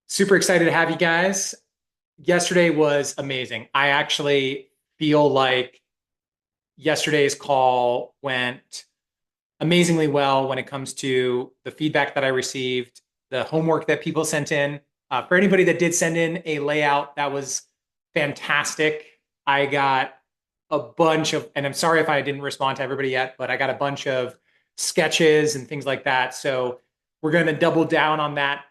Super excited to have you guys. Yesterday was amazing. I actually feel like yesterday's call went amazingly well when it comes to the feedback that I received, the homework that people sent in. For anybody that did send in a layout, that was fantastic. I got a bunch of, and I'm sorry if I didn't respond to everybody yet, but I got a bunch of sketches and things like that. So we're going to double down on that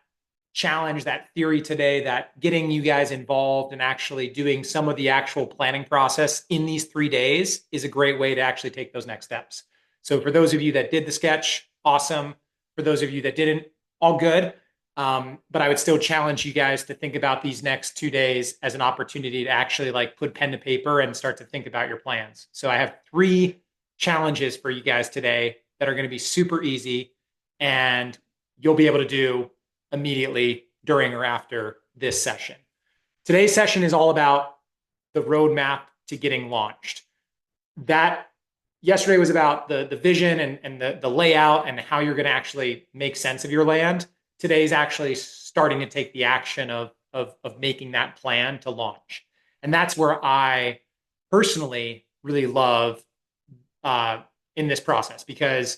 challenge, that theory today, that getting you guys involved and actually doing some of the actual planning process in these 3 days is a great way to actually take those next steps. So for those of you that did the sketch, awesome. For those of you that didn't, all good. But I would still challenge you guys to think about these next 2 days as an opportunity to actually like put pen to paper and start to think about your plans. So I have 3 challenges for you guys today that are going to be super easy and you'll be able to do immediately during or after this session. Today's session is all about the roadmap to getting launched. That yesterday was about the vision and the layout and how you're going to actually make sense of your land. Today's actually starting to take the action of making that plan to launch. And that's where I personally really love in this process, because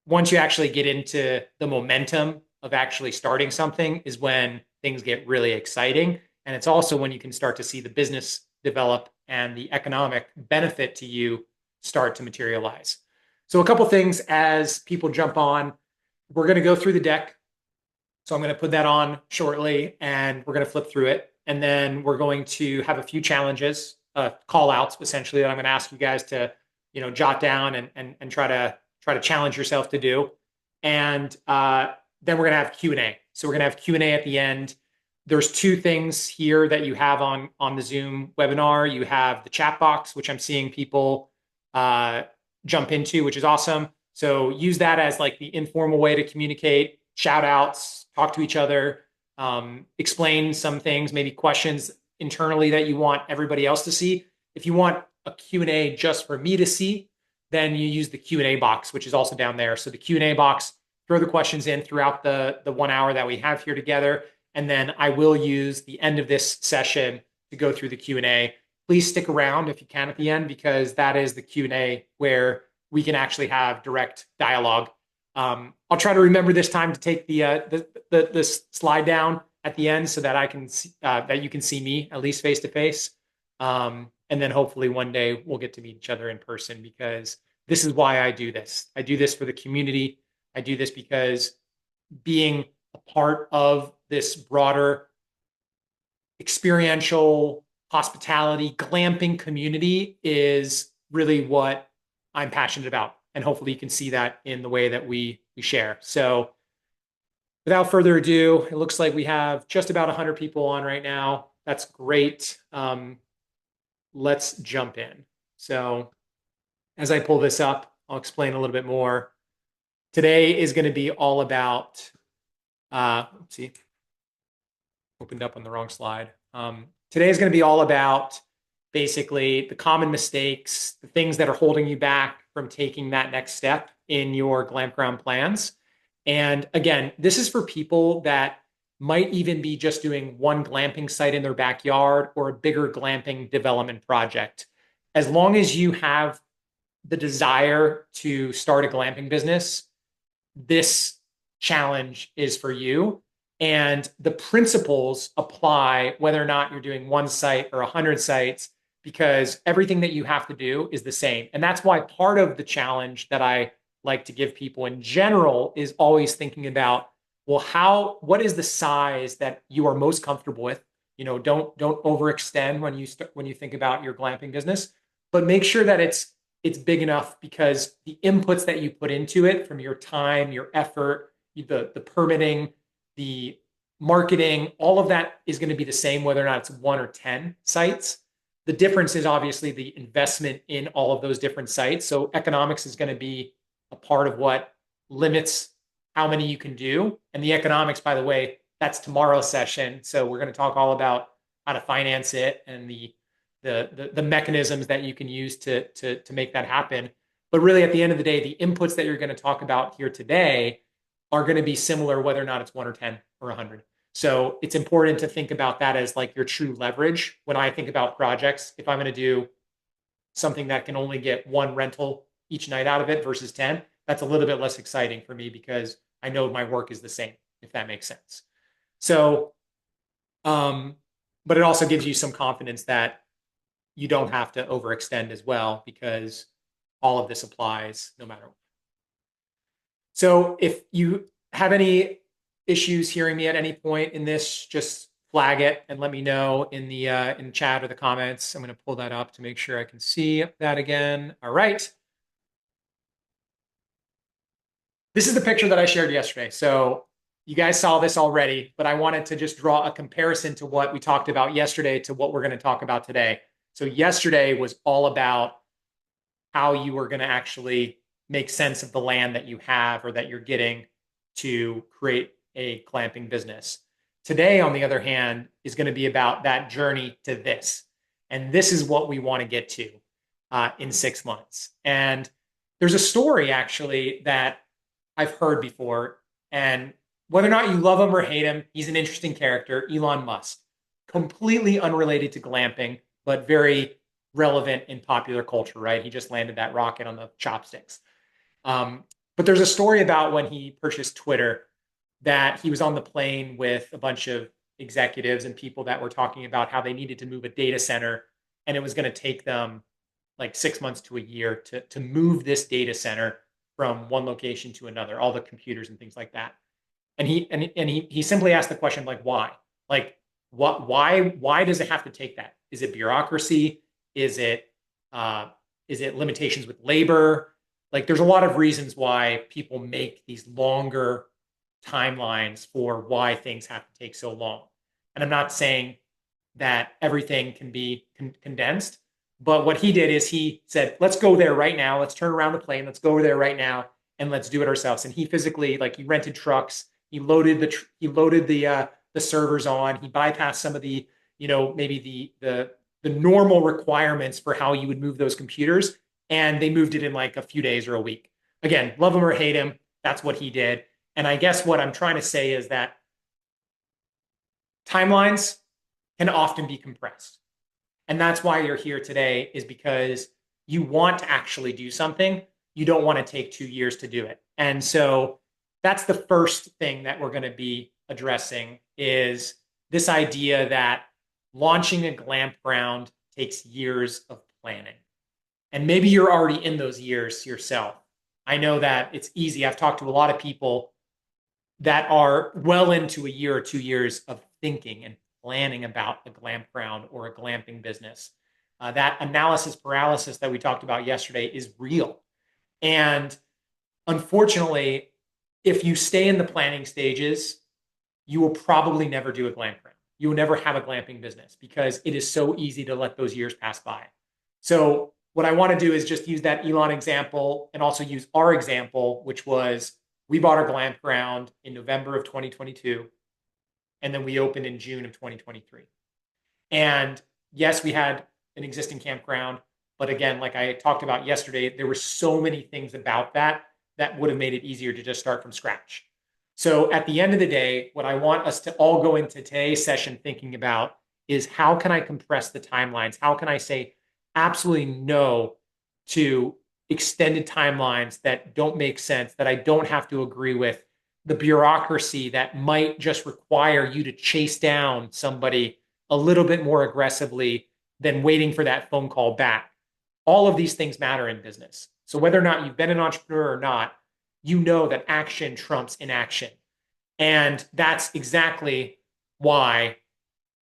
once you actually get into the momentum of actually starting something is when things get really exciting. And it's also when you can start to see the business develop and the economic benefit to you start to materialize. So a couple things as people jump on. We're going to go through the deck. So I'm going to put that on shortly and we're going to flip through it. And then we're going to have a few challenges, call outs essentially, that I'm going to ask you guys to, jot down and try to challenge yourself to do. And then we're going to have Q&A. So we're going to have Q&A at the end. There's 2 things here that you have on the Zoom webinar. You have the chat box, which I'm seeing people jump into, which is awesome. So use that as like the informal way to communicate, shout outs, talk to each other, explain some things, maybe questions internally that you want everybody else to see. If you want a Q&A just for me to see, then you use the Q&A box, which is also down there. So the Q&A box, throw the questions in throughout the 1 hour that we have here together. And then I will use the end of this session to go through the Q&A. Please stick around if you can at the end, because that is the Q&A where we can actually have direct dialogue. I'll try to remember this time to take the slide down at the end so that I can see, that you can see me at least face to face. And then hopefully one day we'll get to meet each other in person, because this is why I do this. I do this for the community. I do this because being a part of this broader experiential hospitality glamping community is really what I'm passionate about. And hopefully you can see that in the way that we share. So without further ado, it looks like we have just about 100 people on right now. That's great. Let's jump in. So as I pull this up, I'll explain a little bit more. Today is going to be all about, oopsie, opened up on the wrong slide. Today is going to be all about basically the common mistakes, the things that are holding you back from taking that next step in your Glampground plans. And again, this is for people that might even be just doing one glamping site in their backyard or a bigger glamping development project. As long as you have the desire to start a glamping business, this challenge is for you. And the principles apply whether or not you're doing one site or 100 sites, because everything that you have to do is the same. And that's why part of the challenge that I like to give people in general is always thinking about, well, what is the size that you are most comfortable with? Don't overextend when you think about your glamping business, but make sure that it's big enough, because the inputs that you put into it, from your time, your effort, the permitting, the marketing, all of that is going to be the same whether or not it's 1 or 10 sites. The difference is obviously the investment in all of those different sites. So economics is going to be a part of what limits how many you can do. And the economics, by the way, that's tomorrow's session. So we're going to talk all about how to finance it and the mechanisms that you can use to make that happen. But really, at the end of the day, the inputs that you're going to talk about here today are going to be similar whether or not it's 1 or 10 or 100. So it's important to think about that as like your true leverage. When I think about projects, if I'm going to do something that can only get one rental each night out of it versus 10, that's a little bit less exciting for me because I know my work is the same, if that makes sense. So, um, but it also gives you some confidence that you don't have to overextend as well because all of this applies no matter what. So if you have any issues hearing me at any point in this, just flag it and let me know in chat or the comments. I'm going to pull that up to make sure I can see that again. All right. This is the picture that I shared yesterday. So you guys saw this already, but I wanted to just draw a comparison to what we talked about yesterday to what we're going to talk about today. So yesterday was all about how you were going to actually make sense of the land that you have or that you're getting to create a glamping business. Today, on the other hand, is going to be about that journey to this. And this is what we want to get to in 6 months. And there's a story actually that I've heard before. And whether or not you love him or hate him, he's an interesting character, Elon Musk. Completely unrelated to glamping, but very relevant in popular culture, right? He just landed that rocket on the chopsticks. But there's a story about when he purchased Twitter that he was on the plane with a bunch of executives and people that were talking about how they needed to move a data center and it was going to take them like 6 months to a year to move this data center from one location to another, all the computers and things like that. And he simply asked the question like, why? Like, why does it have to take that? Is it bureaucracy? Is it limitations with labor? Like, there's a lot of reasons why people make these longer timelines for why things have to take so long. And I'm not saying that everything can be condensed, but what he did is he said, let's go there right now. Let's turn around the plane. Let's go over there right now and let's do it ourselves. And he physically, like, he rented trucks. He loaded the servers on. He bypassed some of the, maybe the normal requirements for how you would move those computers. And they moved it in like a few days or a week. Again, love him or hate him, that's what he did. And I guess what I'm trying to say is that timelines can often be compressed. And that's why you're here today, is because you want to actually do something. You don't want to take 2 years to do it. And so that's the first thing that we're going to be addressing, is this idea that launching a Glampground takes years of planning. And maybe you're already in those years yourself. I know that it's easy. I've talked to a lot of people that are well into a year or 2 years of thinking and planning about a Glampground or a glamping business. That analysis paralysis that we talked about yesterday is real. And unfortunately, if you stay in the planning stages, you will probably never do a Glampground. You will never have a glamping business because it is so easy to let those years pass by. So what I want to do is just use that Elon example and also use our example, which was we bought our Glampground in November of 2022, and then we opened in June of 2023. And yes, we had an existing campground, but again, like I talked about yesterday, there were so many things about that would have made it easier to just start from scratch. So at the end of the day, what I want us to all go into today's session thinking about is, how can I compress the timelines? How can I say absolutely no to extended timelines that don't make sense, that I don't have to agree with, the bureaucracy that might just require you to chase down somebody a little bit more aggressively than waiting for that phone call back. All of these things matter in business. So whether or not you've been an entrepreneur or not, you know that action trumps inaction. And that's exactly why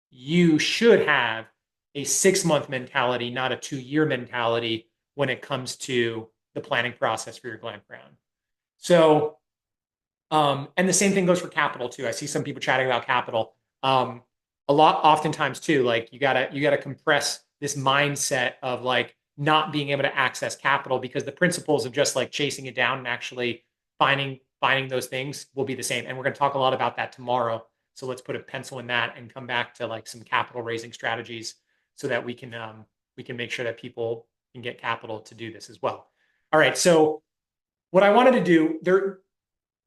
you should have a 6-month mentality, not a 2-year mentality when it comes to the planning process for your Glampground. So, and the same thing goes for capital too. I see some people chatting about capital. A lot, oftentimes too, like you gotta compress this mindset of like not being able to access capital, because the principles of just like chasing it down and actually finding those things will be the same. And we're going to talk a lot about that tomorrow. So let's put a pencil in that and come back to like some capital raising strategies so that we can make sure that people can get capital to do this as well. All right. So what I wanted to do,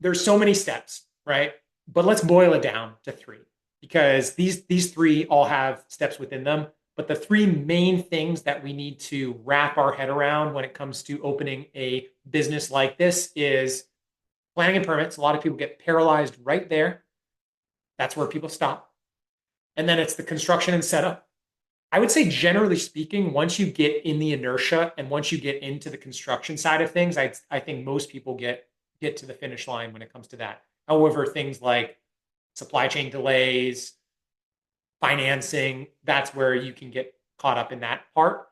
there's so many steps, right? But let's boil it down to 3. because these three all have steps within them. But the three main things that we need to wrap our head around when it comes to opening a business like this is planning and permits. A lot of people get paralyzed right there. That's where people stop. And then it's the construction and setup. I would say, generally speaking, once you get in the inertia and once you get into the construction side of things, I think most people get to the finish line when it comes to that. However, things like supply chain delays, financing, that's where you can get caught up in that part.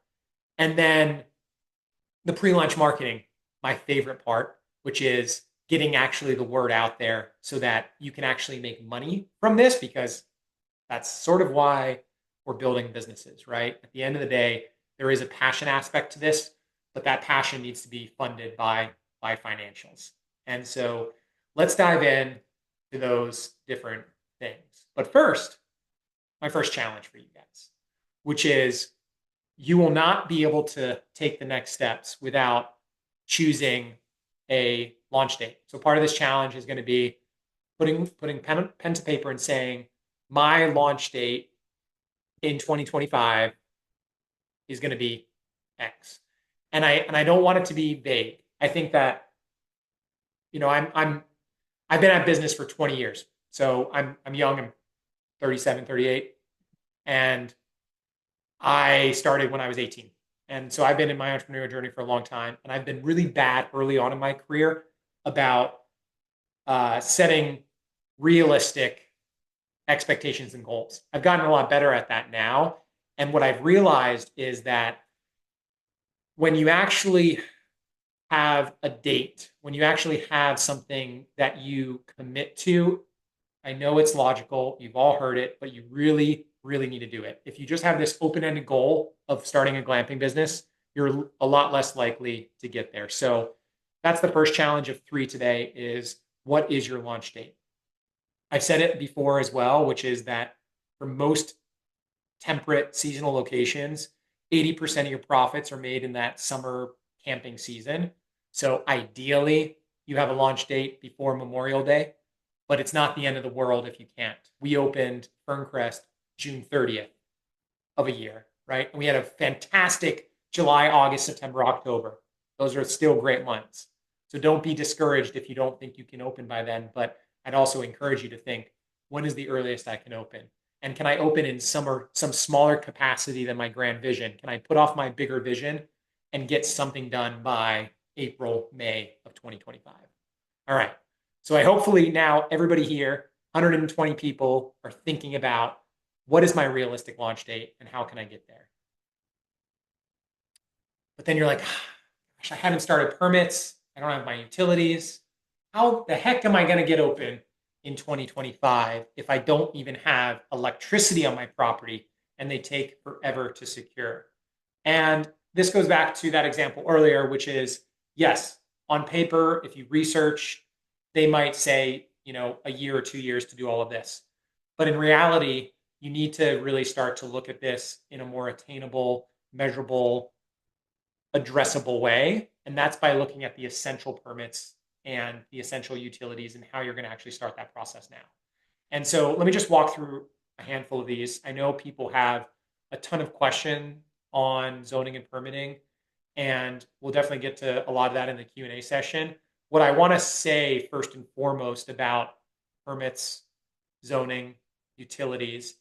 And then the pre-launch marketing, my favorite part, which is getting actually the word out there so that you can actually make money from this, because that's sort of why we're building businesses, right? At the end of the day, there is a passion aspect to this, but that passion needs to be funded by financials. And so let's dive in to those different things. But first, my first challenge for you guys, which is you will not be able to take the next steps without choosing a launch date. So part of this challenge is going to be putting pen to paper and saying, my launch date in 2025 is going to be X. And I don't want it to be vague. I think that, I've been at business for 20 years. So I'm young, I'm 37, 38. And I started when I was 18. And so I've been in my entrepreneurial journey for a long time. And I've been really bad early on in my career about setting realistic expectations and goals. I've gotten a lot better at that now. And what I've realized is that when you actually have a date, when you actually have something that you commit to, I know it's logical, you've all heard it, but you really, really need to do it. If you just have this open-ended goal of starting a glamping business, you're a lot less likely to get there. So that's the first challenge of 3 today is, what is your launch date? I've said it before as well, which is that for most temperate seasonal locations, 80% of your profits are made in that summer camping season. So ideally, you have a launch date before Memorial Day, but it's not the end of the world if you can't. We opened Ferncrest June 30th of a year, right? And we had a fantastic July, August, September, October. Those are still great months. So don't be discouraged if you don't think you can open by then. But I'd also encourage you to think, when is the earliest I can open? And can I open in some smaller capacity than my grand vision? Can I put off my bigger vision and get something done by April, May of 2025? All right. So hopefully now everybody here, 120 people, are thinking about, what is my realistic launch date and how can I get there? But then you're like, gosh, I haven't started permits. I don't have my utilities. How the heck am I going to get open in 2025 if I don't even have electricity on my property and they take forever to secure? And this goes back to that example earlier, which is, yes, on paper, if you research, they might say, a year or 2 years to do all of this. But in reality, you need to really start to look at this in a more attainable, measurable, addressable way. And that's by looking at the essential permits and the essential utilities and how you're going to actually start that process now. And so let me just walk through a handful of these. I know people have a ton of questions on zoning and permitting, and we'll definitely get to a lot of that in the Q&A session. What I want to say first and foremost about permits, zoning, utilities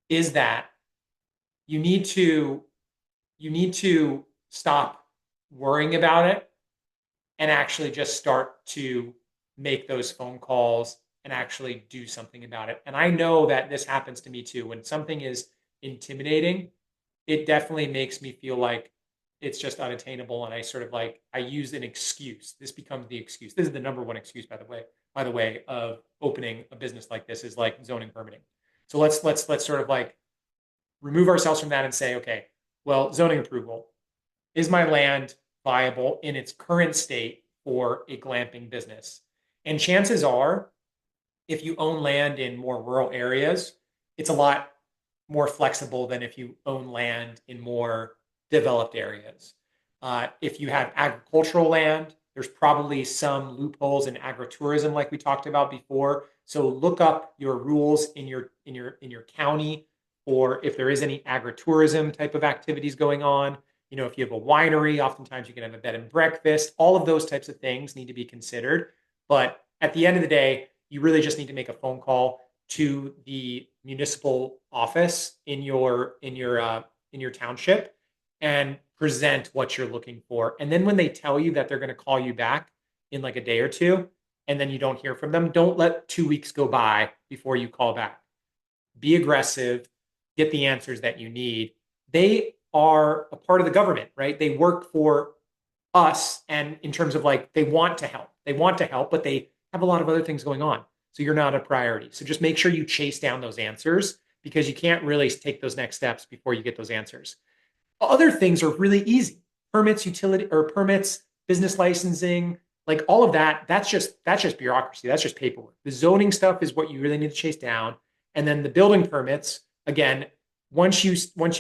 is that you need to stop worrying about it and actually just start to make those phone calls and actually do something about it. And I know that this happens to me too. When something is intimidating, it definitely makes me feel like it's just unattainable. And I use an excuse. This becomes the excuse. This is the number one excuse, by the way, of opening a business like this, is like zoning permitting. So let's sort of like remove ourselves from that and say, okay, well, zoning approval. Is my land viable in its current state for a glamping business? And chances are, if you own land in more rural areas, it's a lot more flexible than if you own land in more developed areas. If you have agricultural land, there's probably some loopholes in agritourism, like we talked about before, So look up your rules in your county, or if there is any agritourism type of activities going on. If you have a winery, oftentimes you can have a bed and breakfast. All of those types of things need to be considered. But at the end of the day, you really just need to make a phone call to the municipal office in your township and present what you're looking for. And then when they tell you that they're going to call you back in like a day or two, and then you don't hear from them, don't let 2 weeks go by before you call back. Be aggressive, get the answers that you need. They are a part of the government, right? They work for us, and in terms of like they want to help. They want to help, but they have a lot of other things going on. So you're not a priority. So just make sure you chase down those answers, because you can't really take those next steps before you get those answers. Other things are really easy. Permits, utility or permits, business licensing, like all of that, that's just bureaucracy. That's just paperwork. The zoning stuff is what you really need to chase down. And then the building permits, again, once you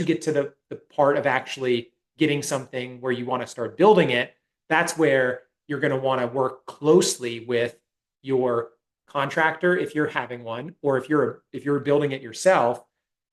get to the part of actually getting something where you want to start building it, that's where you're going to want to work closely with your contractor if you're having one, or if you're building it yourself.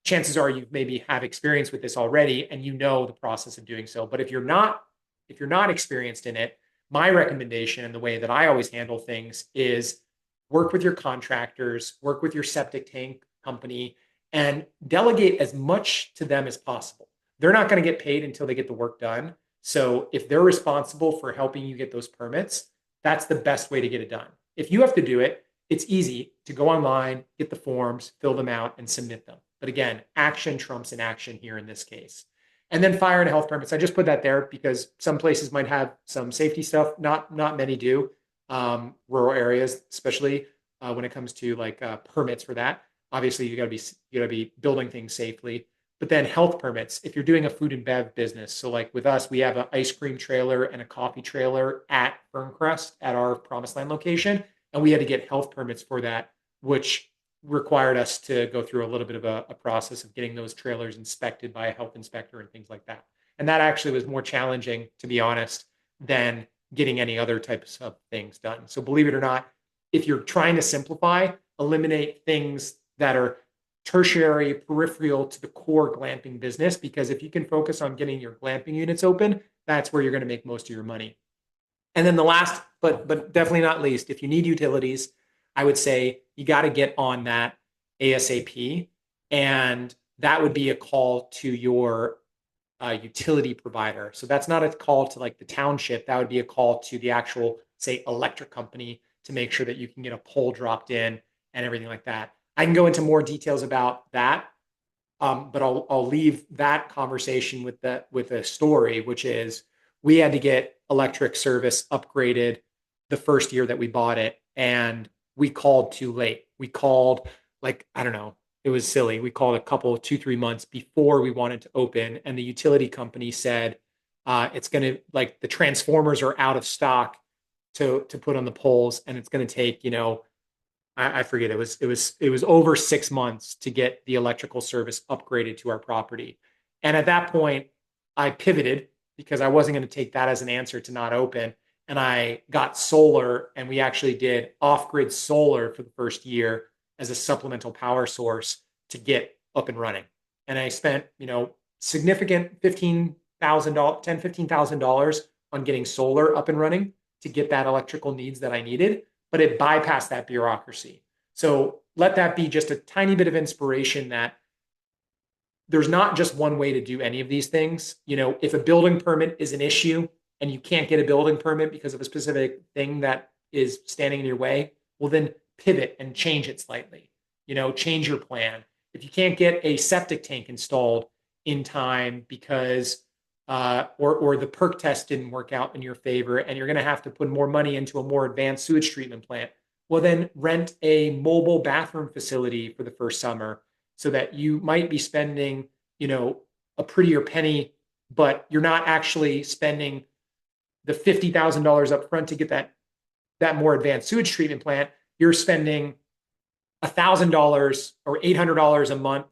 Chances are you maybe have experience with this already and you know the process of doing so. But if you're not experienced in it, my recommendation and the way that I always handle things is work with your contractors, work with your septic tank company, and delegate as much to them as possible. They're not going to get paid until they get the work done. So if they're responsible for helping you get those permits, that's the best way to get it done. If you have to do it, it's easy to go online, get the forms, fill them out, and submit them. But again, action trumps inaction here in this case. And then fire and health permits. I just put that there because some places might have some safety stuff. Not many do. Rural areas, especially when it comes to like permits for that. Obviously, you got to be building things safely. But then health permits, if you're doing a food and bev business. So like with us, we have an ice cream trailer and a coffee trailer at Ferncrest at our Promised Land location. And we had to get health permits for that, which required us to go through a little bit of a process of getting those trailers inspected by a health inspector and things like that. And that actually was more challenging, to be honest, than getting any other types of things done. So believe it or not, if you're trying to simplify, eliminate things that are tertiary, peripheral to the core glamping business, because if you can focus on getting your glamping units open, that's where you're going to make most of your money. And then the last, but definitely not least, if you need utilities, I would say you got to get on that ASAP. And that would be a call to your utility provider. So that's not a call to like the township. That would be a call to the actual, say, electric company to make sure that you can get a pole dropped in and everything like that. I can go into more details about that, but I'll leave that conversation with a story, which is we had to get electric service upgraded the first year that we bought it, and we called too late. We called like, I don't know, it was silly. We called a couple, 2, 3 months before we wanted to open, and the utility company said it's going to, like, the transformers are out of stock to put on the poles, and it's going to take, I forget, it was over 6 months to get the electrical service upgraded to our property. And at that point, I pivoted because I wasn't going to take that as an answer to not open. And I got solar, and we actually did off-grid solar for the first year as a supplemental power source to get up and running. And I spent, significant $15,000, $15,000 on getting solar up and running to get that electrical needs that I needed, but it bypassed that bureaucracy. So let that be just a tiny bit of inspiration that there's not just one way to do any of these things. If a building permit is an issue and you can't get a building permit because of a specific thing that is standing in your way, well, then pivot and change it slightly. Change your plan. If you can't get a septic tank installed in time because or the perk test didn't work out in your favor and you're going to have to put more money into a more advanced sewage treatment plant, well, then rent a mobile bathroom facility for the first summer so that you might be spending, a prettier penny, but you're not actually spending the $50,000 up front to get that more advanced sewage treatment plant. You're spending $1,000 or $800 a month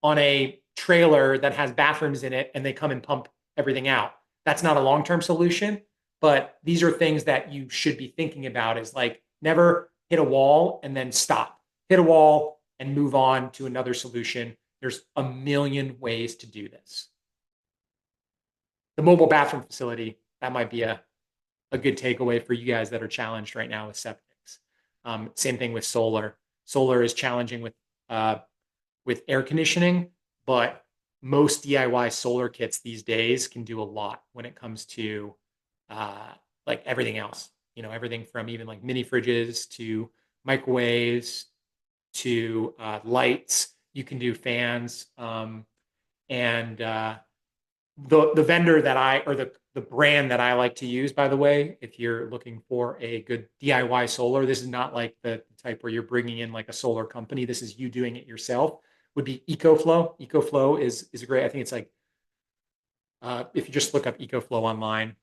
on a trailer that has bathrooms in it and they come and pump everything out. That's not a long-term solution, but these are things that you should be thinking about, is like, never hit a wall and then stop, hit a wall and move on to another solution. There's a million ways to do this. The mobile bathroom facility, that might be a good takeaway for you guys that are challenged right now with septics. Same thing with solar. Solar is challenging with air conditioning, but most DIY solar kits these days can do a lot when it comes to like everything else. You know, everything from even like mini fridges to microwaves to lights. You can do fans, and the vendor that the brand that I like to use, by the way, if you're looking for a good DIY solar, this is not like the type where you're bringing in like a solar company. This is you doing it yourself. Would be Ecoflow. Ecoflow is great. I think it's like if you just look up Ecoflow online,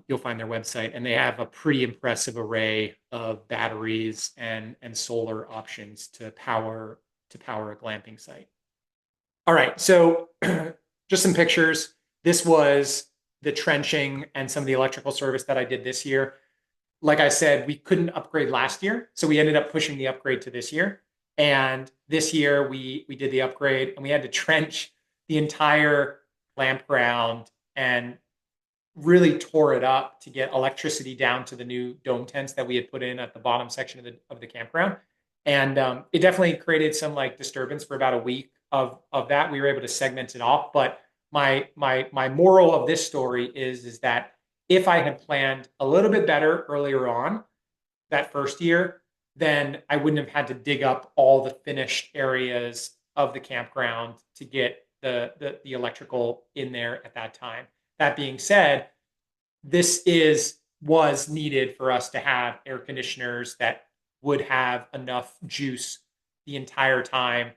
you'll find their website, and they have a pretty impressive array of batteries and solar options to power a glamping site. All right, so just some pictures. This was the trenching and some of the electrical service that I did this year. Like I said, we couldn't upgrade last year, so we ended up pushing the upgrade to this year. And this year we did the upgrade, and we had to trench the entire lamp ground and really tore it up to get electricity down to the new dome tents that we had put in at the bottom section of the campground. And it definitely created some like disturbance for about a week of that. We were able to segment it off, but my moral of this story is that if I had planned a little bit better earlier on that first year, then I wouldn't have had to dig up all the finished areas of the campground to get the electrical in there at that time. That being said, this was needed for us to have air conditioners that would have enough juice the entire time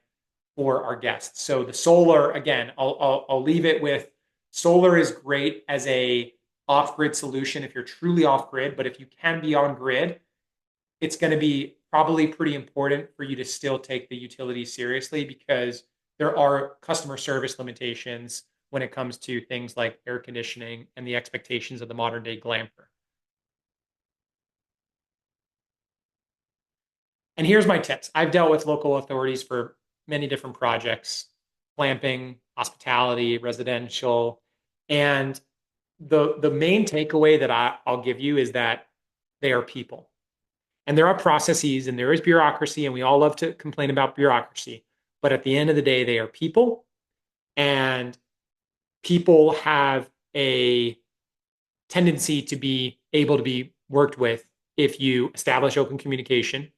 for our guests. So the solar, again, I'll leave it with solar is great as a off-grid solution if you're truly off-grid, but if you can be on grid, it's going to be probably pretty important for you to still take the utility seriously, because there are customer service limitations when it comes to things like air conditioning and the expectations of the modern day glamper. And here's my tips. I've dealt with local authorities for many different projects, glamping, hospitality, residential. And the main takeaway that I'll give you is that they are people. And there are processes and there is bureaucracy, and we all love to complain about bureaucracy. But at the end of the day, they are people, and people have a tendency to be able to be worked with if you establish open communication,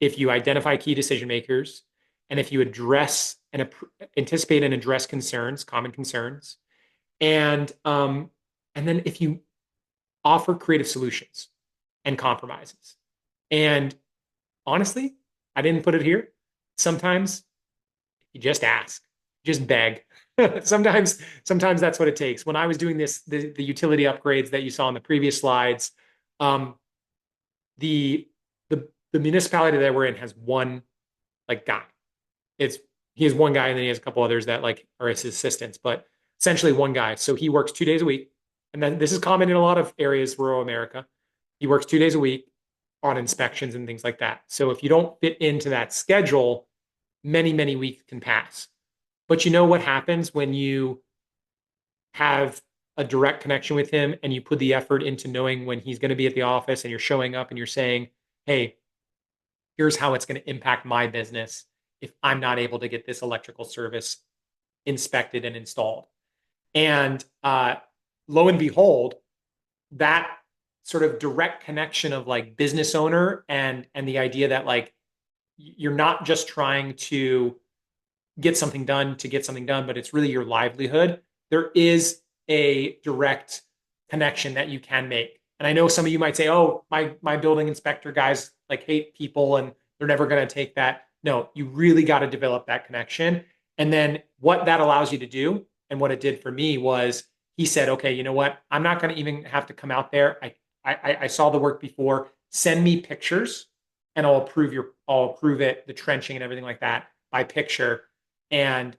if you identify key decision makers, and if you address and anticipate and address concerns, common concerns, and then if you offer creative solutions and compromises. And honestly, I didn't put it here. Sometimes you just ask, just beg. sometimes that's what it takes. When I was doing the utility upgrades that you saw in the previous slides, the municipality that we're in has one like guy. He has one guy, and then he has a couple others that like are his assistants, but essentially one guy. So he works 2 days a week. And then this is common in a lot of areas, rural America. He works 2 days a week on inspections and things like that. So if you don't fit into that schedule, many, many weeks can pass. But you know what happens when you have a direct connection with him and you put the effort into knowing when he's going to be at the office, and you're showing up and you're saying, hey, here's how it's going to impact my business if I'm not able to get this electrical service inspected and installed. And lo and behold, that sort of direct connection of like business owner and the idea that like you're not just trying to get something done to get something done, but it's really your livelihood. There is a direct connection that you can make. And I know some of you might say, oh, my building inspector guys like hate people and they're never going to take that. No, you really got to develop that connection. And then what that allows you to do, and what it did for me, was he said, okay, you know what? I'm not going to even have to come out there. I saw the work before. Send me pictures and I'll approve it, the trenching and everything like that by picture. And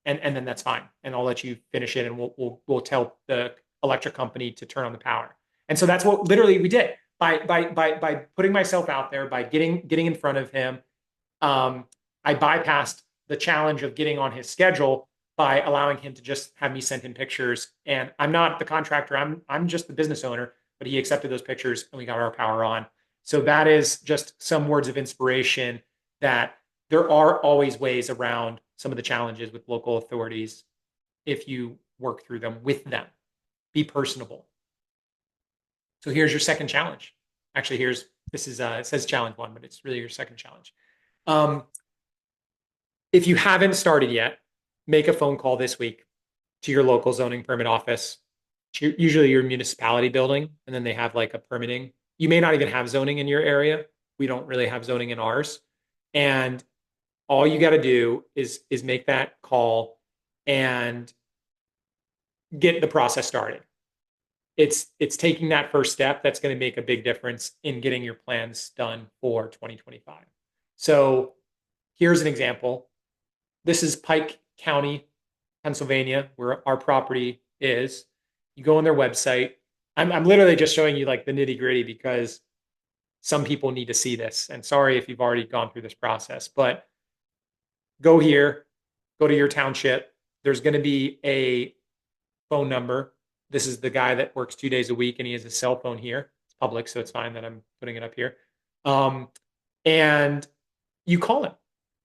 then that's fine. And I'll let you finish it, and we'll tell the electric company to turn on the power. And so that's what literally we did. by putting myself out there, by getting in front of him, I bypassed the challenge of getting on his schedule by allowing him to just have me send him pictures. And I'm not the contractor, I'm just the business owner, but he accepted those pictures and we got our power on. So that is just some words of inspiration that there are always ways around some of the challenges with local authorities if you work through them with them. Be personable. So here's your second challenge. Actually, it says challenge one, but it's really your second challenge. If you haven't started yet, make a phone call this week to your local zoning permit office, usually your municipality building, and then they have like a permitting. You may not even have zoning in your area. We don't really have zoning in ours. And all you got to do is make that call and get the process started. It's taking that first step that's going to make a big difference in getting your plans done for 2025. So here's an example. This is Pike County, Pennsylvania, where our property is. You go on their website. I'm literally just showing you like the nitty gritty because some people need to see this. And sorry if you've already gone through this process, but go here, go to your township. There's going to be a phone number. This is the guy that works 2 days a week and he has a cell phone here. It's public, so it's fine that I'm putting it up here. And you call him.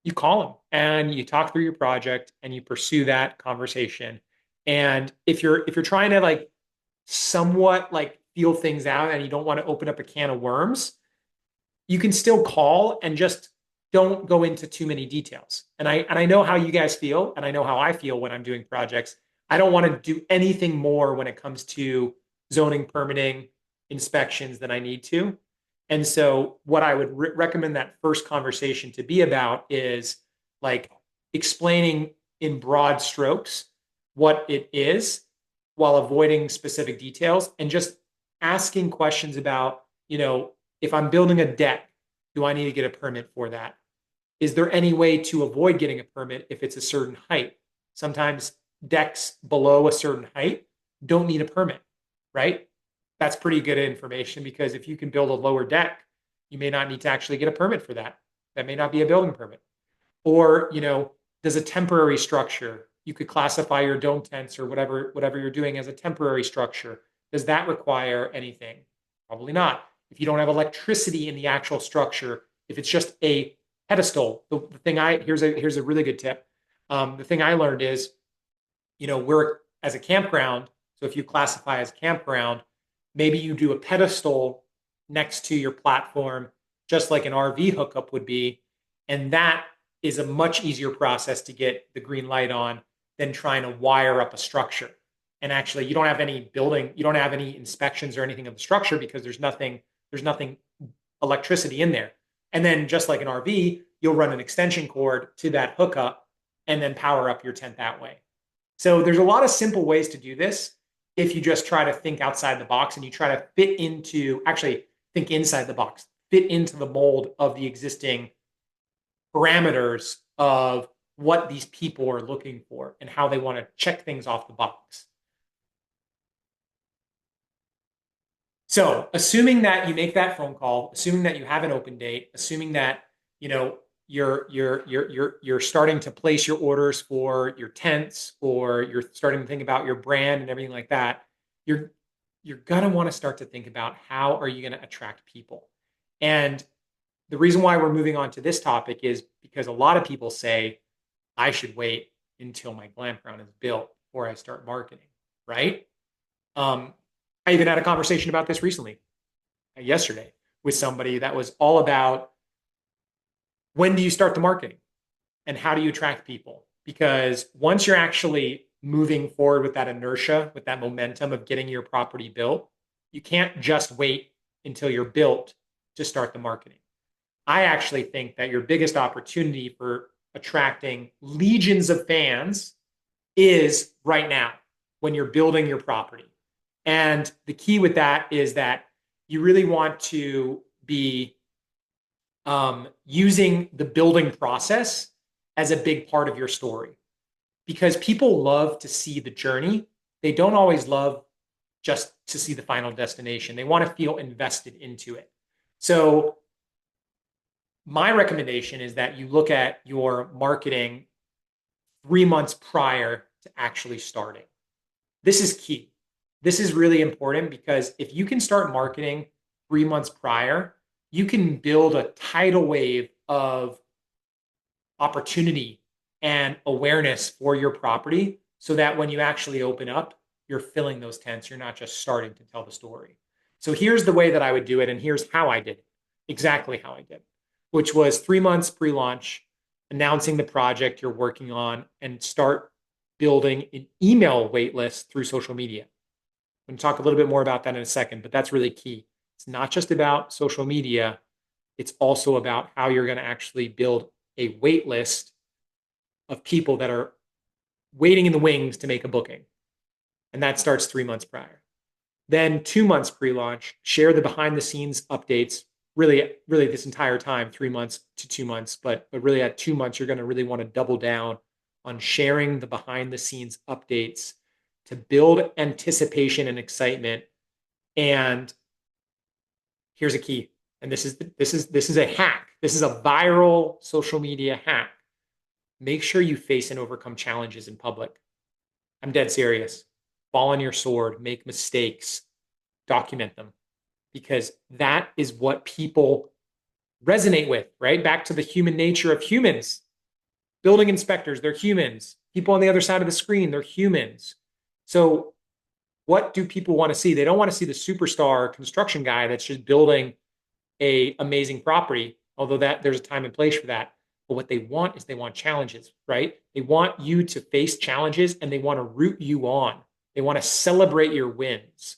You call him and you talk through your project and you pursue that conversation. And if you're trying to like somewhat like feel things out and you don't want to open up a can of worms, you can still call and just don't go into too many details. And I know how you guys feel and I know how I feel when I'm doing projects. I don't want to do anything more when it comes to zoning, permitting, inspections than I need to. And so what I would recommend that first conversation to be about is like explaining in broad strokes what it is while avoiding specific details and just asking questions about, if I'm building a deck, do I need to get a permit for that? Is there any way to avoid getting a permit if it's a certain height? Sometimes decks below a certain height don't need a permit, right? That's pretty good information because if you can build a lower deck, you may not need to actually get a permit for that. That may not be a building permit. Or, does a temporary structure, you could classify your dome tents or whatever you're doing as a temporary structure. Does that require anything? Probably not. If you don't have electricity in the actual structure, if it's just a pedestal, here's a really good tip. The thing I learned is, we're as a campground. So if you classify as campground, maybe you do a pedestal next to your platform, just like an RV hookup would be. And that is a much easier process to get the green light on than trying to wire up a structure. And actually, you don't have any inspections or anything of the structure because there's nothing electricity in there. And then just like an RV, you'll run an extension cord to that hookup and then power up your tent that way. So there's a lot of simple ways to do this if you just try to think outside the box and you try to think inside the box, fit into the mold of the existing parameters of what these people are looking for and how they want to check things off the box. So assuming that you make that phone call, assuming that you have an open date, assuming that, you're starting to place your orders for your tents, or you're starting to think about your brand and everything like that, you're going to want to start to think about how are you going to attract people. And the reason why we're moving on to this topic is because a lot of people say, I should wait until my Glampground is built before I start marketing, right? I even had a conversation about this recently, yesterday, with somebody that was all about, when do you start the marketing and how do you attract people? Because once you're actually moving forward with that inertia, with that momentum of getting your property built, you can't just wait until you're built to start the marketing. I actually think that your biggest opportunity for attracting legions of fans is right now when you're building your property. And the key with that is that you really want to be using the building process as a big part of your story, because people love to see the journey. They don't always love just to see the final destination. They want to feel invested into it. So my recommendation is that you look at your marketing 3 months prior to actually starting. This is key. This is really important because if you can start marketing 3 months prior, you can build a tidal wave of opportunity and awareness for your property so that when you actually open up, you're filling those tents. You're not just starting to tell the story. So here's the way that I would do it, and here's how I did it. Exactly how I did it, which was 3 months pre-launch, announcing the project you're working on, and start building an email wait list through social media. I'm going to talk a little bit more about that in a second, but that's really key. It's not just about social media. It's also about how you're going to actually build a wait list of people that are waiting in the wings to make a booking. And that starts 3 months prior. Then 2 months pre-launch, share the behind the scenes updates, really this entire time, 3 months to 2 months, but really at 2 months, you're going to really want to double down on sharing the behind the scenes updates to build anticipation and excitement. And here's a key. And this is a hack. This is a viral social media hack. Make sure you face and overcome challenges in public. I'm dead serious. Fall on your sword, make mistakes, document them, because that is what people resonate with, right? Back to the human nature of humans. Building inspectors, they're humans. People on the other side of the screen, they're humans. So what do people want to see? They don't want to see the superstar construction guy that's just building an amazing property, although there's a time and place for that. But what they want is they want challenges, right? They want you to face challenges and they want to root you on. They want to celebrate your wins.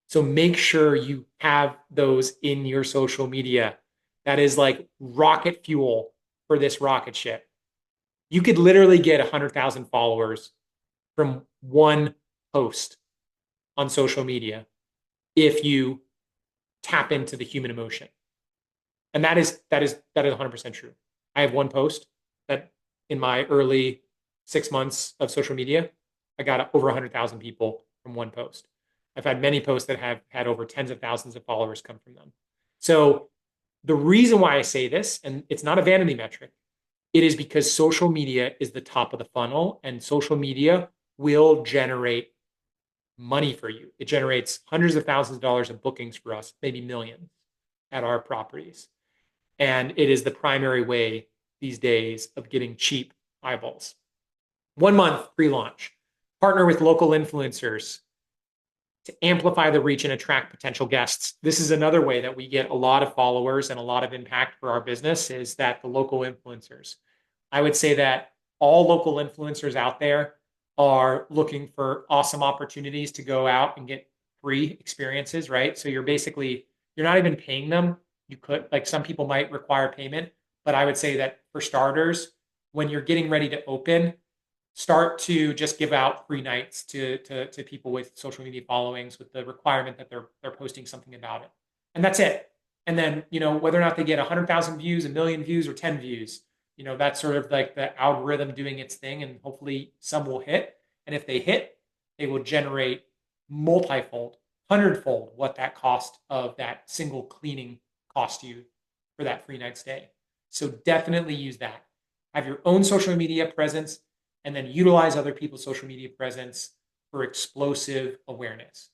So make sure you have those in your social media. That is like rocket fuel for this rocket ship. You could literally get 100,000 followers from one post on social media if you tap into the human emotion. And that is 100% true. I have one post that in my early 6 months of social media, I got over 100,000 people from one post. I've had many posts that have had over tens of thousands of followers come from them. So the reason why I say this, and it's not a vanity metric, it is because social media is the top of the funnel, and social media will generate money for you. It generates hundreds of thousands of dollars of bookings for us, maybe millions at our properties. And it is the primary way these days of getting cheap eyeballs. 1 month pre-launch, partner with local influencers to amplify the reach and attract potential guests. This is another way that we get a lot of followers and a lot of impact for our business, is that the local influencers. I would say that all local influencers out there are looking for awesome opportunities to go out and get free experiences, right? So you're not even paying them. You could, like, some people might require payment, but I would say that for starters, when you're getting ready to open, start to just give out free nights to people with social media followings, with the requirement that they're posting something about it. And that's it. And then, whether or not they get 100,000 views, 1,000,000 views, or 10 views, that's sort of like the algorithm doing its thing, and hopefully some will hit. And if they hit, they will generate multifold, hundredfold what that cost of that single cleaning cost you for that free night stay. So definitely use that. Have your own social media presence, and then utilize other people's social media presence for explosive awareness.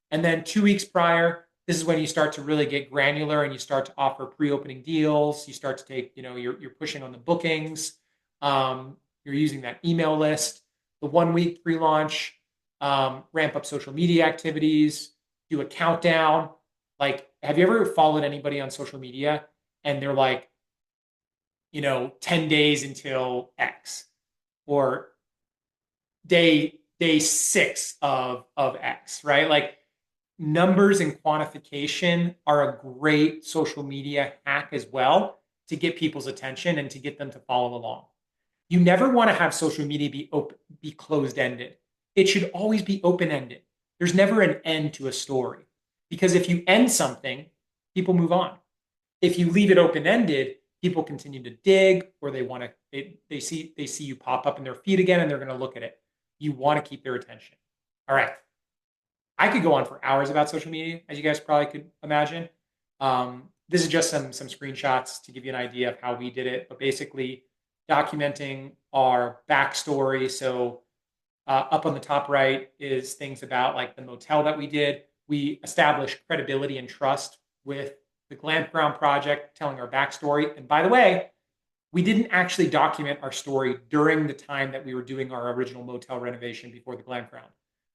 And then 2 weeks prior, this is when you start to really get granular and you start to offer pre-opening deals. You start to take, you're pushing on the bookings. You're using that email list. The 1 week pre-launch, ramp up social media activities, do a countdown. Like, have you ever followed anybody on social media and they're like, 10 days until X, or day 6 of X, right? Like, numbers and quantification are a great social media hack as well to get people's attention and to get them to follow along. You never want to have social media be closed-ended. It should always be open-ended. There's never an end to a story, because if you end something, people move on. If you leave it open-ended, people continue to dig, or they see you pop up in their feed again, and they're going to look at it. You want to keep their attention. All right. I could go on for hours about social media, as you guys probably could imagine. This is just some screenshots to give you an idea of how we did it, but basically documenting our backstory. So up on the top right is things about like the motel that we did. We established credibility and trust with the Glampground project, telling our backstory. And by the way, we didn't actually document our story during the time that we were doing our original motel renovation before the Glampground.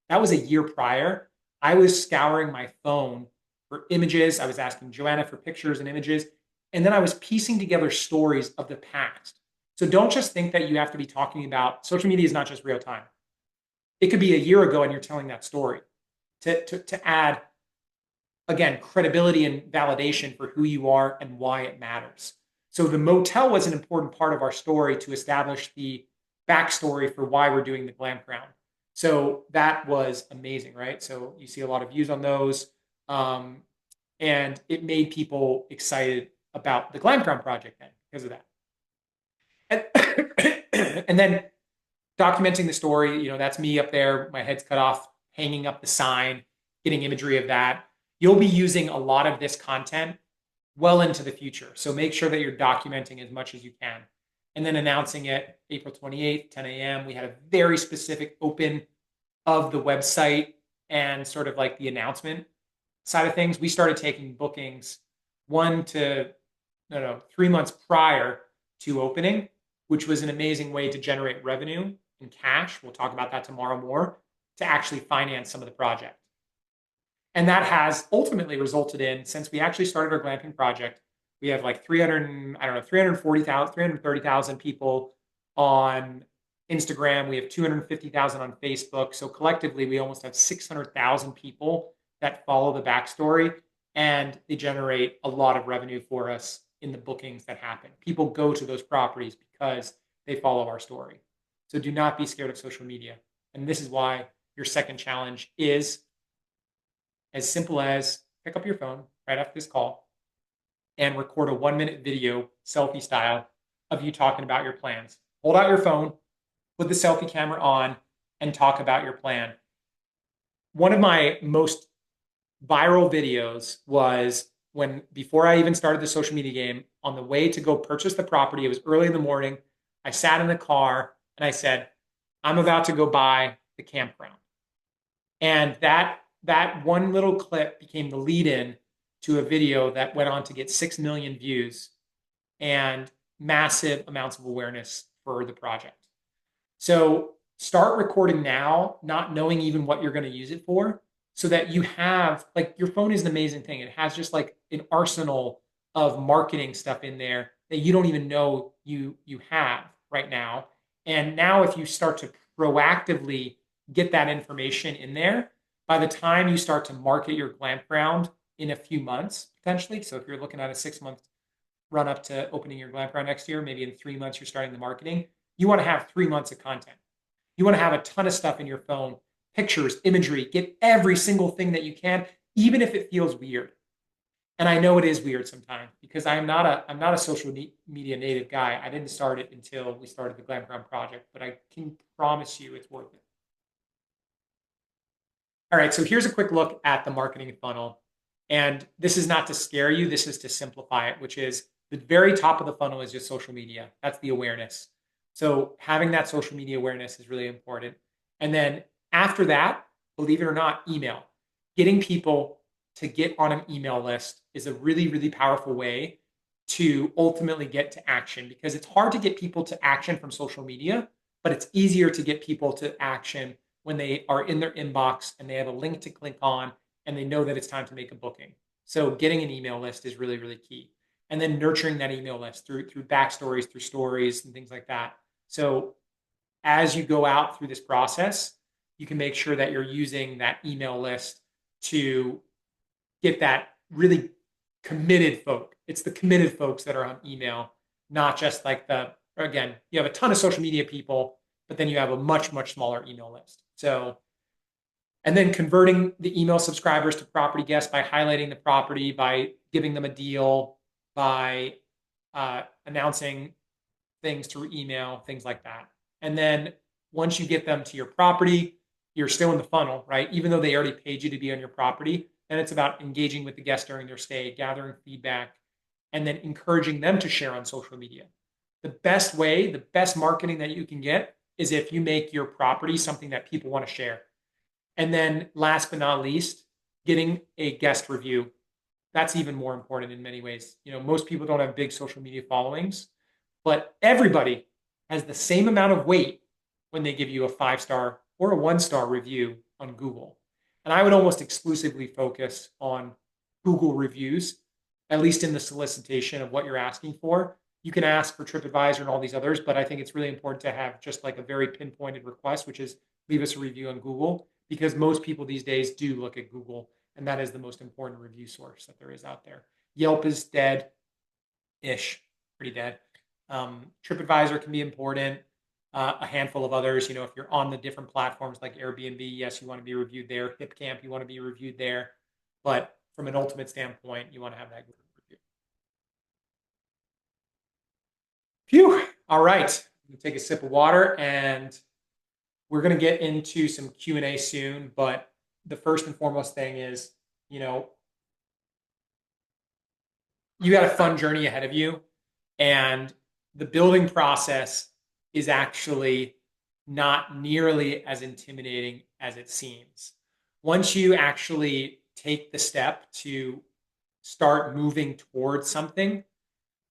That was a year prior. I was scouring my phone for images. I was asking Joanna for pictures and images. And then I was piecing together stories of the past. So don't just think that you have to be talking about social media is not just real time. It could be a year ago and you're telling that story to add, again, credibility and validation for who you are and why it matters. So the motel was an important part of our story to establish the backstory for why we're doing the Glampground. So that was amazing, right? So you see a lot of views on those. And it made people excited about the Glampground project then because of that. And then documenting the story, that's me up there, my head's cut off, hanging up the sign, getting imagery of that. You'll be using a lot of this content well into the future. So make sure that you're documenting as much as you can. And then announcing it April 28th, 10 a.m. We had a very specific open of the website and sort of like the announcement side of things. We started taking bookings 3 months prior to opening, which was an amazing way to generate revenue and cash. We'll talk about that tomorrow more, to actually finance some of the project. And that has ultimately resulted in, since we actually started our glamping project, we have like 340,000, 330,000 people on Instagram. We have 250,000 on Facebook. So collectively, we almost have 600,000 people that follow the backstory, and they generate a lot of revenue for us in the bookings that happen. People go to those properties because they follow our story. So do not be scared of social media. And this is why your second challenge is as simple as pick up your phone right after this call and record a 1-minute video, selfie style, of you talking about your plans. Hold out your phone, put the selfie camera on, and talk about your plan. One of my most viral videos was before I even started the social media game, on the way to go purchase the property. It was early in the morning. I sat in the car and I said, I'm about to go buy the campground. And that one little clip became the lead in to a video that went on to get 6 million views and massive amounts of awareness for the project. So start recording now, not knowing even what you're going to use it for, so that you have, like, your phone is an amazing thing. It has just like an arsenal of marketing stuff in there that you don't even know you have right now. And now if you start to proactively get that information in there, by the time you start to market your Glampground in a few months, potentially, so if you're looking at a 6-month run up to opening your Glampground next year, maybe in 3 months you're starting the marketing, you want to have 3 months of content. You want to have a ton of stuff in your phone, pictures, imagery, get every single thing that you can, even if it feels weird. And I know it is weird sometimes because I'm not a social media native guy. I didn't start it until we started the Glampground project, but I can promise you it's worth it. All right, so here's a quick look at the marketing funnel. And this is not to scare you, this is to simplify it, which is the very top of the funnel is just social media. That's the awareness. So having that social media awareness is really important. And then after that, believe it or not, email. Getting people to get on an email list is a really, really powerful way to ultimately get to action, because it's hard to get people to action from social media, but it's easier to get people to action when they are in their inbox and they have a link to click on and they know that it's time to make a booking. So getting an email list is really, really key. And then nurturing that email list through backstories, through stories and things like that. So as you go out through this process, you can make sure that you're using that email list to get that really committed folk. It's the committed folks that are on email, not just like again, you have a ton of social media people, but then you have a much, much smaller email list. So, and then converting the email subscribers to property guests by highlighting the property, by giving them a deal, by announcing things through email, things like that. And then once you get them to your property, you're still in the funnel, right? Even though they already paid you to be on your property, then it's about engaging with the guests during their stay, gathering feedback, and then encouraging them to share on social media. The best way, the best marketing that you can get is if you make your property something that people want to share. And then last but not least, getting a guest review. That's even more important in many ways. Most people don't have big social media followings, but everybody has the same amount of weight when they give you a 5-star or a 1-star review on Google. And I would almost exclusively focus on Google reviews, at least in the solicitation of what you're asking for. You can ask for TripAdvisor and all these others, but I think it's really important to have just like a very pinpointed request, which is leave us a review on Google, because most people these days do look at Google, and that is the most important review source that there is out there. Yelp is dead-ish, pretty dead. TripAdvisor can be important. A handful of others, if you're on the different platforms like Airbnb, yes, you want to be reviewed there. HipCamp, you want to be reviewed there. But from an ultimate standpoint, you want to have that Google review. Phew. All right. I'm going to take a sip of water, and we're going to get into some Q&A soon. But the first and foremost thing is, you got a fun journey ahead of you, and the building process is actually not nearly as intimidating as it seems. Once you actually take the step to start moving towards something,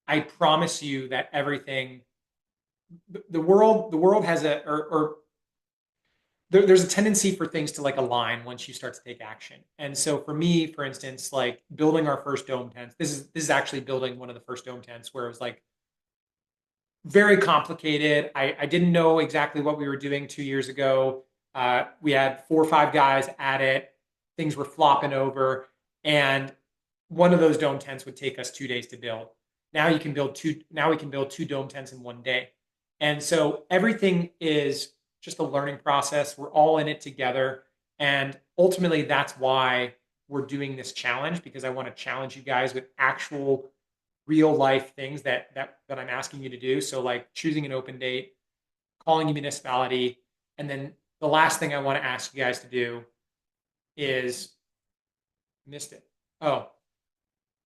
I promise you that everything, the world has there's a tendency for things to like align once you start to take action. And so for me, for instance, like building our first dome tents, this is actually building one of the first dome tents where it was like very complicated. I didn't know exactly what we were doing 2 years ago. We had 4 or 5 guys at it. Things were flopping over. And one of those dome tents would take us 2 days to build. Now we can build 2 dome tents in 1 day. And so everything is just a learning process. We're all in it together. And ultimately, that's why we're doing this challenge, because I want to challenge you guys with actual real life things that I'm asking you to do. So like choosing an open date, calling a municipality, and then the last thing I want to ask you guys to do is missed it. Oh,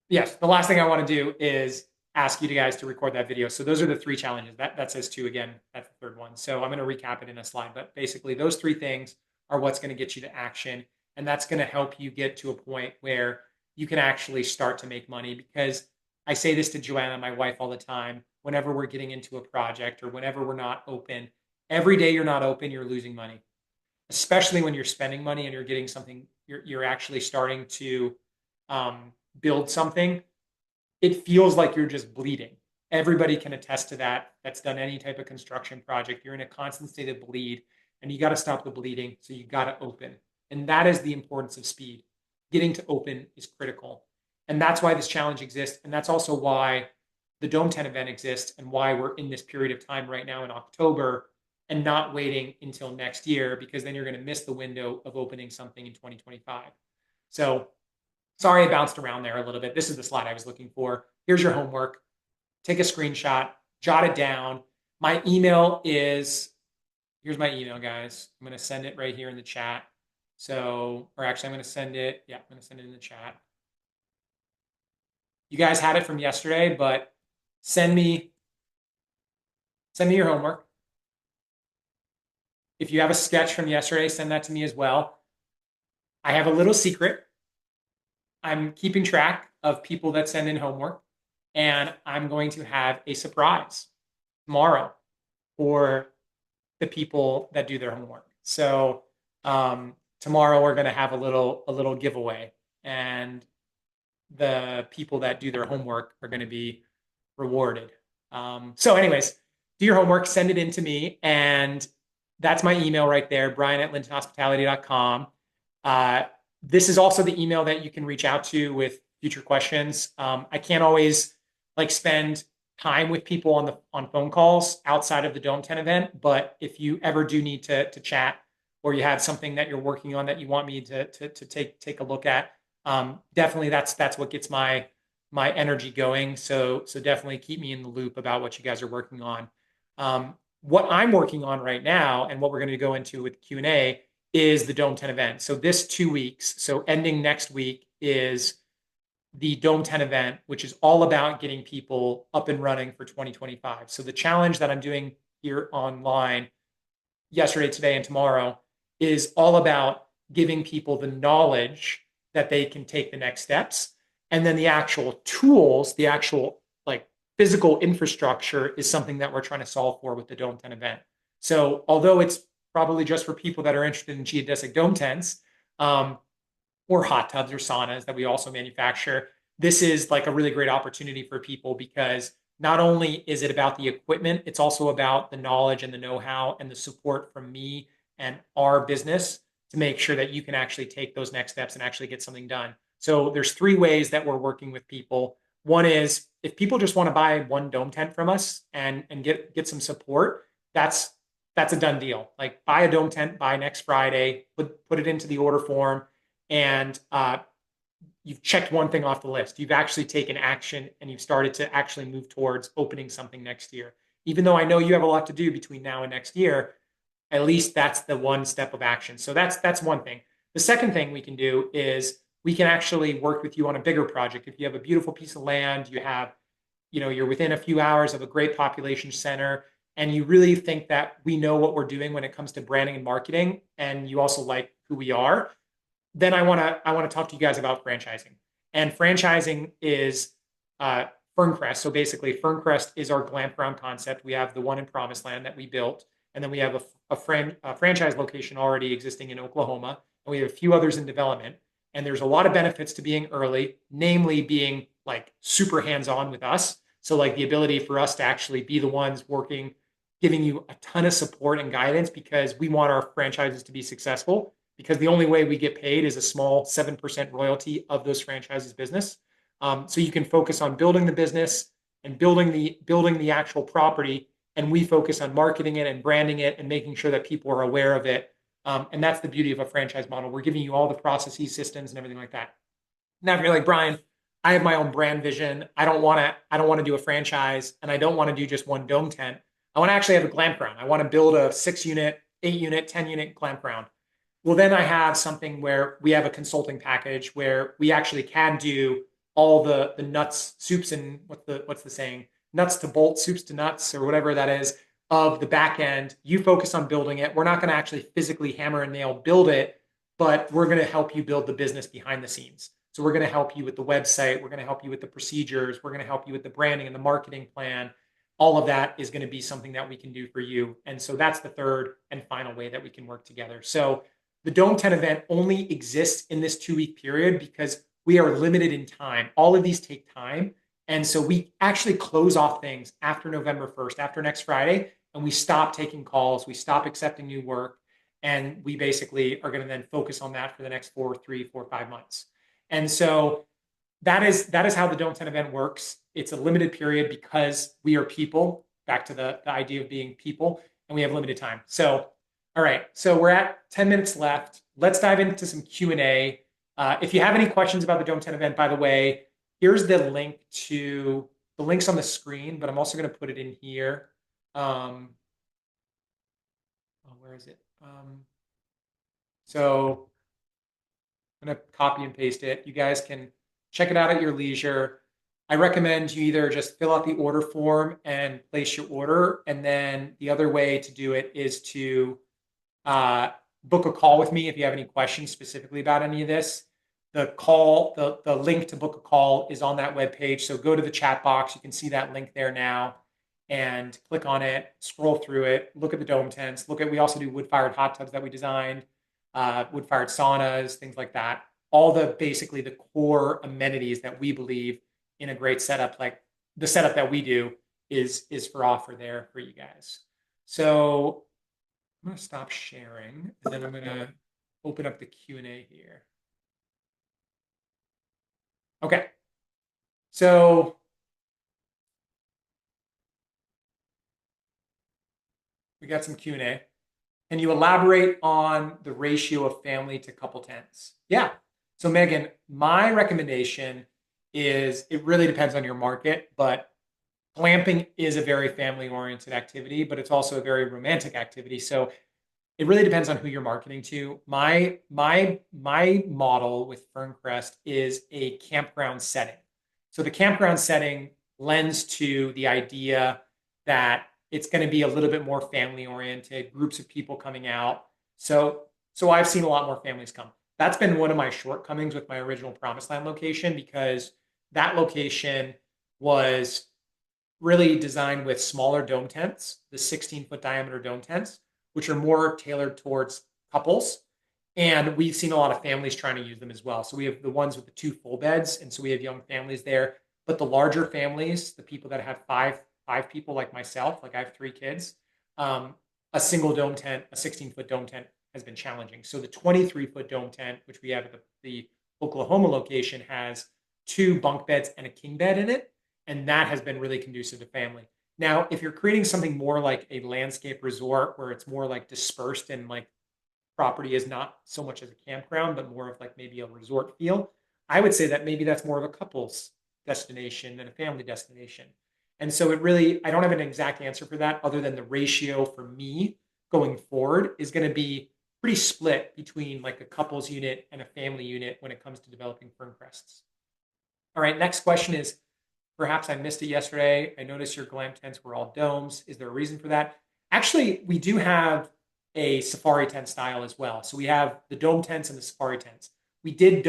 yes. The last thing I want to do is ask you guys to record that video. So those are the 3 challenges. That says 2 again. That's the third one. So I'm going to recap it in a slide. But basically, those 3 things are what's going to get you to action. And that's going to help you get to a point where you can actually start to make money. Because I say this to Joanna, my wife, all the time. Whenever we're getting into a project or whenever we're not open, every day you're not open, you're losing money. Especially when you're spending money and you're getting something, you're actually starting to build something. It feels like you're just bleeding. Everybody can attest to that. That's done any type of construction project. You're in a constant state of bleed, and you got to stop the bleeding. So you got to open. And that is the importance of speed. Getting to open is critical. And that's why this challenge exists. And that's also why the Dome 10 event exists, and why we're in this period of time right now in October and not waiting until next year, because then you're going to miss the window of opening something in 2025. So sorry, I bounced around there a little bit. This is the slide I was looking for. Here's your homework. Take a screenshot, jot it down. My email is, here's my email, guys. I'm going to send it right here in the chat. So, or actually I'm going to send it. Yeah, I'm going to send it in the chat. You guys had it from yesterday, but send me your homework. If you have a sketch from yesterday, send that to me as well. I have a little secret. I'm keeping track of people that send in homework, and I'm going to have a surprise tomorrow for the people that do their homework. So tomorrow we're going to have a little giveaway, and the people that do their homework are going to be rewarded. So anyways, do your homework, send it in to me, and that's my email right there, brian@lintonhospitality.com. This is also the email that you can reach out to with future questions. I can't always like spend time with people on phone calls outside of the Dome 10 event, but if you ever do need to chat, or you have something that you're working on that you want me to take a look at, definitely that's what gets my energy going. So definitely keep me in the loop about what you guys are working on. What I'm working on right now, and what we're going to go into with Q&A, is the Dome 10 event. So this 2 weeks, so ending next week, is the Dome 10 event, which is all about getting people up and running for 2025. So the challenge that I'm doing here online yesterday, today, and tomorrow is all about giving people the knowledge that they can take the next steps. And then the actual tools, the actual like physical infrastructure is something that we're trying to solve for with the Dome 10 event. So although it's probably just for people that are interested in geodesic dome tents, or hot tubs or saunas that we also manufacture, this is like a really great opportunity for people because not only is it about the equipment, it's also about the knowledge and the know-how and the support from me and our business to make sure that you can actually take those next steps and actually get something done. So there's 3 ways that we're working with people. One is if people just want to buy one dome tent from us and get some support, that's a done deal. Like buy a dome tent by next Friday, put it into the order form, and you've checked one thing off the list. You've actually taken action and you've started to actually move towards opening something next year. Even though I know you have a lot to do between now and next year, at least that's the one step of action. So that's one thing. The second thing we can do is we can actually work with you on a bigger project. If you have a beautiful piece of land, you're within a few hours of a great population center, and you really think that we know what we're doing when it comes to branding and marketing, and you also like who we are, then I want to talk to you guys about franchising. And franchising is Ferncrest. So basically, Ferncrest is our Glampground concept. We have the one in Promised Land that we built, and then we have a franchise location already existing in Oklahoma, and we have a few others in development. And there's a lot of benefits to being early, namely being like super hands-on with us. So like the ability for us to actually be the ones working, giving you a ton of support and guidance because we want our franchises to be successful, because the only way we get paid is a small 7% royalty of those franchises business. So you can focus on building the business and building the actual property, and we focus on marketing it and branding it and making sure that people are aware of it. And that's the beauty of a franchise model. We're giving you all the processes, systems, and everything like that. Now, if you're like, Brian, I have my own brand vision. I don't want to do a franchise, and I don't want to do just one dome tent. I want to actually have a Glampground. I want to build a 6 unit, 8 unit, 10 unit Glampground. Well, then I have something where we have a consulting package where we actually can do all the nuts, soups, and what's the saying? Nuts to bolts, soups to nuts, or whatever that is, of the back end. You focus on building it. We're not going to actually physically hammer and nail build it, but we're going to help you build the business behind the scenes. So we're going to help you with the website. We're going to help you with the procedures. We're going to help you with the branding and the marketing plan. All of that is going to be something that we can do for you. And so that's the third and final way that we can work together. So the Dome 10 event only exists in this 2 week period because we are limited in time. All of these take time. And so we actually close off things after November 1st, after next Friday, and we stop taking calls, we stop accepting new work, and we basically are going to then focus on that for the next 3, 4, 5 months. And so that is how the Dome 10 event works. It's a limited period because we are people, back to the idea of being people, and we have limited time. So all right, so we're at 10 minutes left. Let's dive into some Q&A. If you have any questions about the Dome 10 event, by the way, here's the link's on the screen, but I'm also going to put it in here. Where is it? So I'm going to copy and paste it. You guys can check it out at your leisure. I recommend you either just fill out the order form and place your order. And then the other way to do it is to book a call with me if you have any questions specifically about any of this. The link to book a call is on that webpage. So go to the chat box. You can see that link there now and click on it, scroll through it, look at the dome tents, we also do wood-fired hot tubs that we designed, wood-fired saunas, things like that. All basically the core amenities that we believe in a great setup, like the setup that we do is for offer there for you guys. So I'm going to stop sharing, and then I'm going to open up the Q&A here. Okay. So we got some Q&A. Can you elaborate on the ratio of family to couple tents? Yeah. So Megan, my recommendation is it really depends on your market, but glamping is a very family-oriented activity, but it's also a very romantic activity. So It really depends on who you're marketing to. My model with Ferncrest is a campground setting. So the campground setting lends to the idea that it's going to be a little bit more family oriented, groups of people coming out. So I've seen a lot more families come. That's been one of my shortcomings with my original Promised Land location because that location was really designed with smaller dome tents, the 16-foot diameter dome tents, which are more tailored towards couples. And we've seen a lot of families trying to use them as well. So we have the ones with the two full beds, and so we have young families there. But the larger families, the people that have five people like myself, like I have 3 kids, a single dome tent, a 16-foot dome tent has been challenging. So the 23-foot dome tent, which we have at the Oklahoma location, has 2 bunk beds and a king bed in it, and that has been really conducive to family. Now, if you're creating something more like a landscape resort where it's more like dispersed and like property is not so much as a campground, but more of like maybe a resort feel, I would say that maybe that's more of a couple's destination than a family destination. And so it really, I don't have an exact answer for that other than the ratio for me going forward is going to be pretty split between like a couple's unit and a family unit when it comes to developing fern crests. All right, next question is, perhaps I missed it yesterday. I noticed your glam tents were all domes. Is there a reason for that? Actually, we do have a safari tent style as well. So we have the dome tents and the safari tents. We did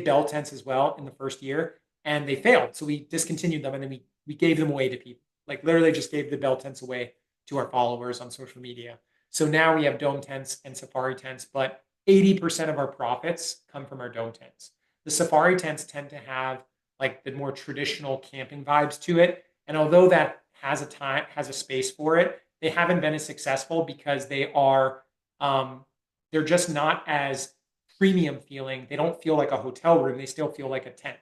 bell tents as well in the first year, and they failed. So we discontinued them, and then we gave them away to people. Like literally just gave the bell tents away to our followers on social media. So now we have dome tents and safari tents, but 80% of our profits come from our dome tents. The safari tents tend to have like the more traditional camping vibes to it. And although that has a space for it, they haven't been as successful because they're just not as premium feeling. They don't feel like a hotel room. They still feel like a tent.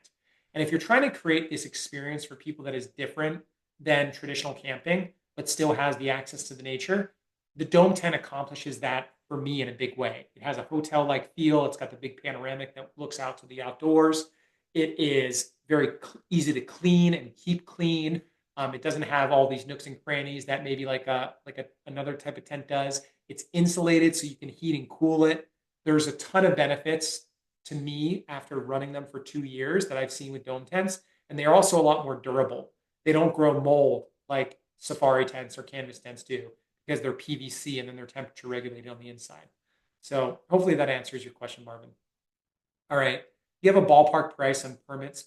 And if you're trying to create this experience for people that is different than traditional camping, but still has the access to the nature, the dome tent accomplishes that for me in a big way. It has a hotel-like feel. It's got the big panoramic that looks out to the outdoors. It is very easy to clean and keep clean. It doesn't have all these nooks and crannies that maybe another type of tent does. It's insulated so you can heat and cool it. There's a ton of benefits to me after running them for 2 years that I've seen with dome tents, and they're also a lot more durable. They don't grow mold like safari tents or canvas tents do because they're PVC and then they're temperature regulated on the inside. So hopefully that answers your question, Marvin. All right. You have a ballpark price on permits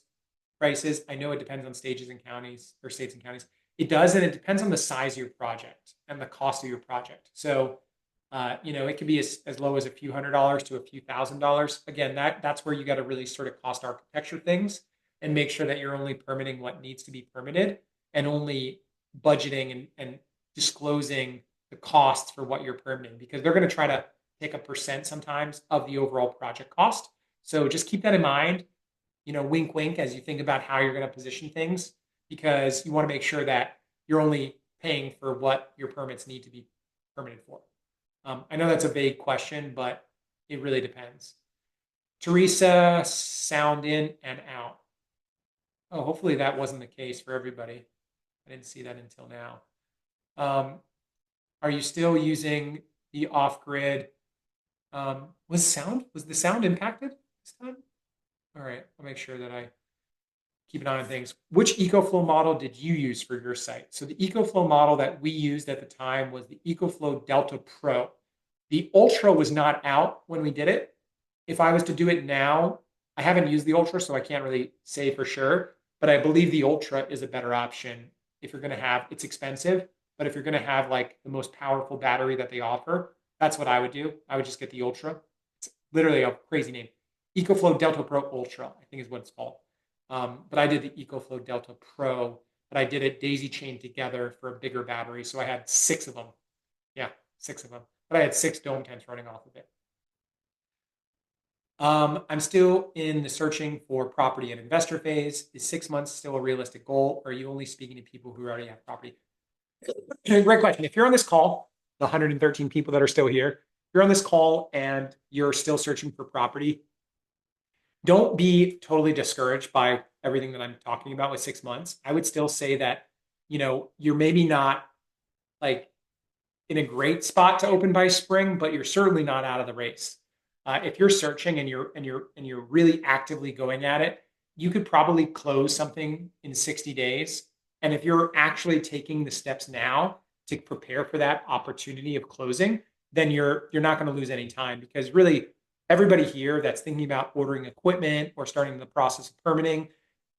prices. I know it depends on stages and counties or states and counties. It does, and it depends on the size of your project and the cost of your project. So, it can be as low as a few $100s to a few $1,000s. Again, that's where you got to really sort of cost architecture things and make sure that you're only permitting what needs to be permitted and only budgeting and disclosing the costs for what you're permitting because they're going to try to take a percent sometimes of the overall project cost. So just keep that in mind, wink, wink, as you think about how you're going to position things, because you want to make sure that you're only paying for what your permits need to be permitted for. I know that's a vague question, but it really depends. Teresa, sound in and out. Oh, hopefully that wasn't the case for everybody. I didn't see that until now. Are you still using the off-grid? Was the sound impacted this time? All right, I'll make sure that I keep an eye on things. Which Ecoflow model did you use for your site? So the Ecoflow model that we used at the time was the Ecoflow Delta Pro. The Ultra was not out when we did it. If I was to do it now, I haven't used the Ultra, so I can't really say for sure, but I believe the Ultra is a better option if you're going to have, it's expensive, but if you're going to have like the most powerful battery that they offer, that's what I would do. I would just get the Ultra. It's literally a crazy name. Ecoflow Delta Pro Ultra, I think is what it's called. But I did the Ecoflow Delta Pro, but I did it daisy chained together for a bigger battery. So I had 6 of them. Yeah, 6 of them. But I had 6 dome tents running off of it. I'm still in the searching for property and investor phase. Is 6 months still a realistic goal? Or are you only speaking to people who already have property? Great question. If you're on this call, the 113 people that are still here, you're on this call and you're still searching for property, don't be totally discouraged by everything that I'm talking about with 6 months. I would still say that, you're maybe not like, in a great spot to open by spring, but you're certainly not out of the race. If you're searching and you're really actively going at it, you could probably close something in 60 days. And if you're actually taking the steps now to prepare for that opportunity of closing, then you're not going to lose any time, because really everybody here that's thinking about ordering equipment or starting the process of permitting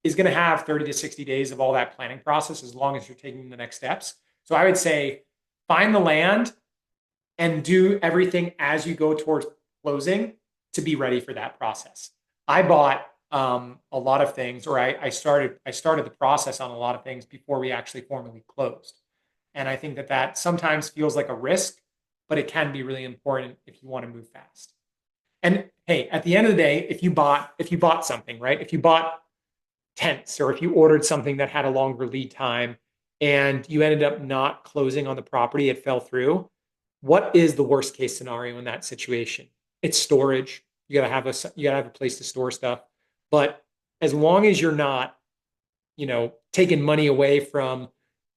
is going to have 30 to 60 days of all that planning process, as long as you're taking the next steps. So I would say find the land and do everything as you go towards closing to be ready for that process. I bought a lot of things, or I started the process on a lot of things before we actually formally closed. And I think that sometimes feels like a risk, but it can be really important if you want to move fast. And hey, at the end of the day, if you bought something, right? If you bought tents, or if you ordered something that had a longer lead time and you ended up not closing on the property, it fell through. What is the worst case scenario in that situation? It's storage. You gotta have a place to store stuff. But as long as you're not, taking money away from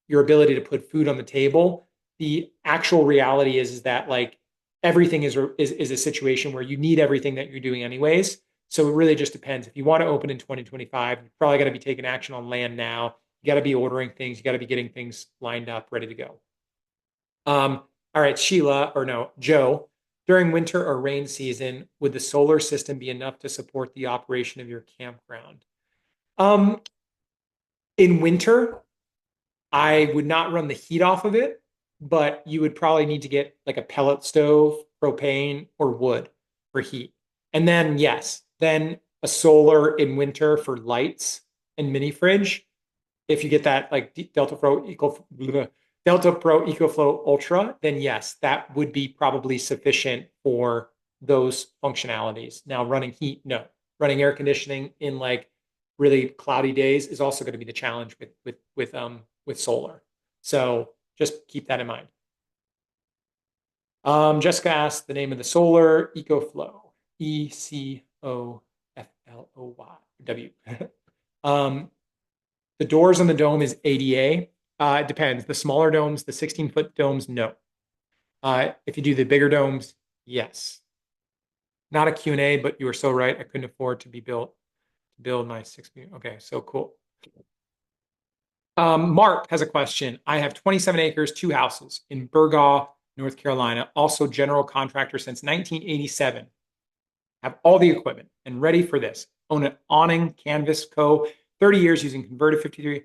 your ability to put food on the table, the actual reality is that like everything is a situation where you need everything that you're doing anyways. So it really just depends. If you want to open in 2025, you probably got to be taking action on land now. You got to be ordering things. You got to be getting things lined up, ready to go. All right, Sheila, or no, Joe, during winter or rain season, would the solar system be enough to support the operation of your campground? Um, in winter, I would not run the heat off of it, but you would probably need to get like a pellet stove, propane, or wood for heat. And then, yes, then a solar in winter for lights and mini fridge. If you get that like Delta Pro EcoFlow Ultra, then yes, that would be probably sufficient for those functionalities. Now, running heat, no. Running air conditioning in like really cloudy days is also going to be the challenge with solar. So just keep that in mind. Jessica asked the name of the solar. Ecoflow, ECOFLOW. The doors on the dome is ADA. It depends. The smaller domes, the 16-foot domes, no. If you do the bigger domes, yes. Not a Q&A, but you were so right. I couldn't afford to build my 6. Okay, so cool. Mark has a question. I have 27 acres, 2 houses in Burgaw, North Carolina. Also general contractor since 1987. Have all the equipment and ready for this. Own an awning, Canvas Co. 30 years using converted 53,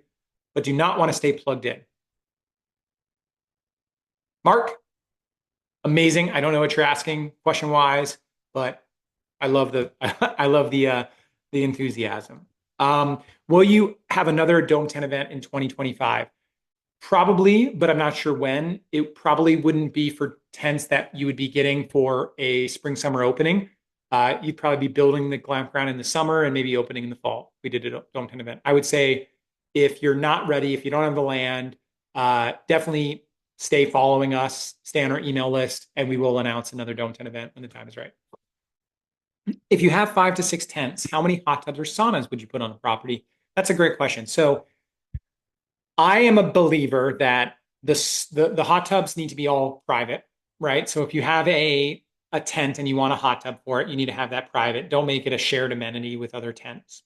but do not want to stay plugged in. Mark, amazing. I don't know what you're asking question-wise, but I love the the enthusiasm. Will you have another Dome 10 event in 2025? Probably, but I'm not sure when. It probably wouldn't be for tents that you would be getting for a spring summer opening. You'd probably be building the Glampground in the summer and maybe opening in the fall. We did a Dome 10 event. I would say if you're not ready, if you don't have the land, definitely stay following us, stay on our email list, and we will announce another Dome 10 event when the time is right. If you have 5 to 6 tents, how many hot tubs or saunas would you put on a property? That's a great question. So I am a believer that the hot tubs need to be all private, right? So if you have a tent and you want a hot tub for it, you need to have that private. Don't make it a shared amenity with other tents.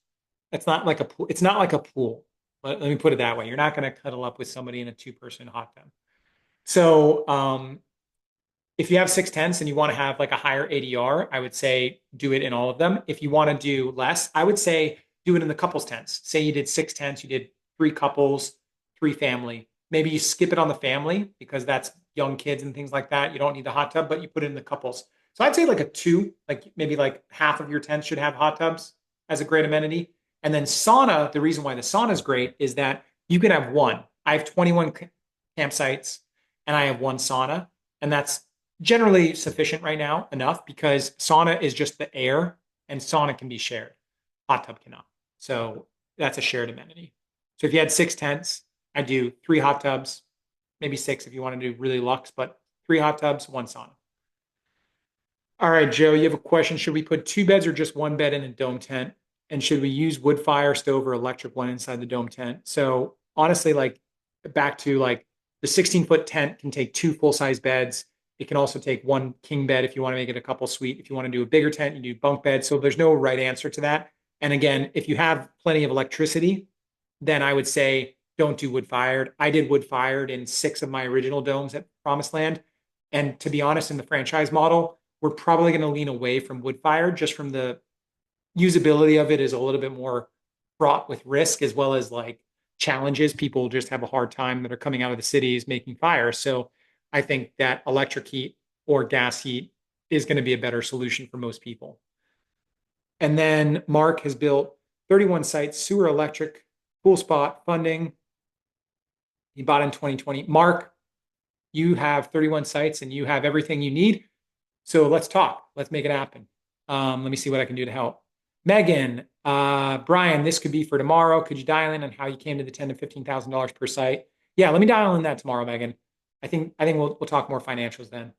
It's not like a pool. It's not like a pool. Let me put it that way. You're not going to cuddle up with somebody in a 2-person hot tub. So if you have 6 tents and you want to have like a higher ADR, I would say do it in all of them. If you want to do less, I would say do it in the couples tents. Say you did 6 tents, you did 3 couples, 3 family. Maybe you skip it on the family because that's young kids and things like that. You don't need the hot tub, but you put it in the couples. So I'd say like a 2, like maybe like half of your tents should have hot tubs as a great amenity. And then sauna, the reason why the sauna is great is that you can have one. I have 21 campsites and I have 1 sauna, and that's generally sufficient right now, enough, because sauna is just the air and sauna can be shared. Hot tub cannot. So that's a shared amenity. So if you had 6 tents, I do 3 hot tubs, maybe 6 if you want to do really luxe, but 3 hot tubs, 1 sauna. All right, Joe, you have a question. Should we put 2 beds or just 1 bed in a dome tent? And should we use wood fire, stove, or electric one inside the dome tent? So honestly, like back to like The 16-foot tent can take 2 full-size beds. It can also take 1 king bed if you want to make it a couple suite. If you want to do a bigger tent, you do bunk beds. So there's no right answer to that. And again, if you have plenty of electricity, then I would say don't do wood fired. I did wood fired in 6 of my original domes at Promised Land. And to be honest, in the franchise model, we're probably going to lean away from wood fired just from the usability of it is a little bit more fraught with risk as well as like challenges. People just have a hard time that are coming out of the cities making fire. So I think that electric heat or gas heat is going to be a better solution for most people. And then Mark has built 31 sites, sewer, electric, pool spot, funding. He bought in 2020. Mark, you have 31 sites and you have everything you need. So let's talk. Let's make it happen. Let me see what I can do to help. Megan, Brian, this could be for tomorrow. Could you dial in on how you came to the $10,000 to $15,000 per site? Yeah, let me dial in that tomorrow, Megan. I think we'll talk more financials then.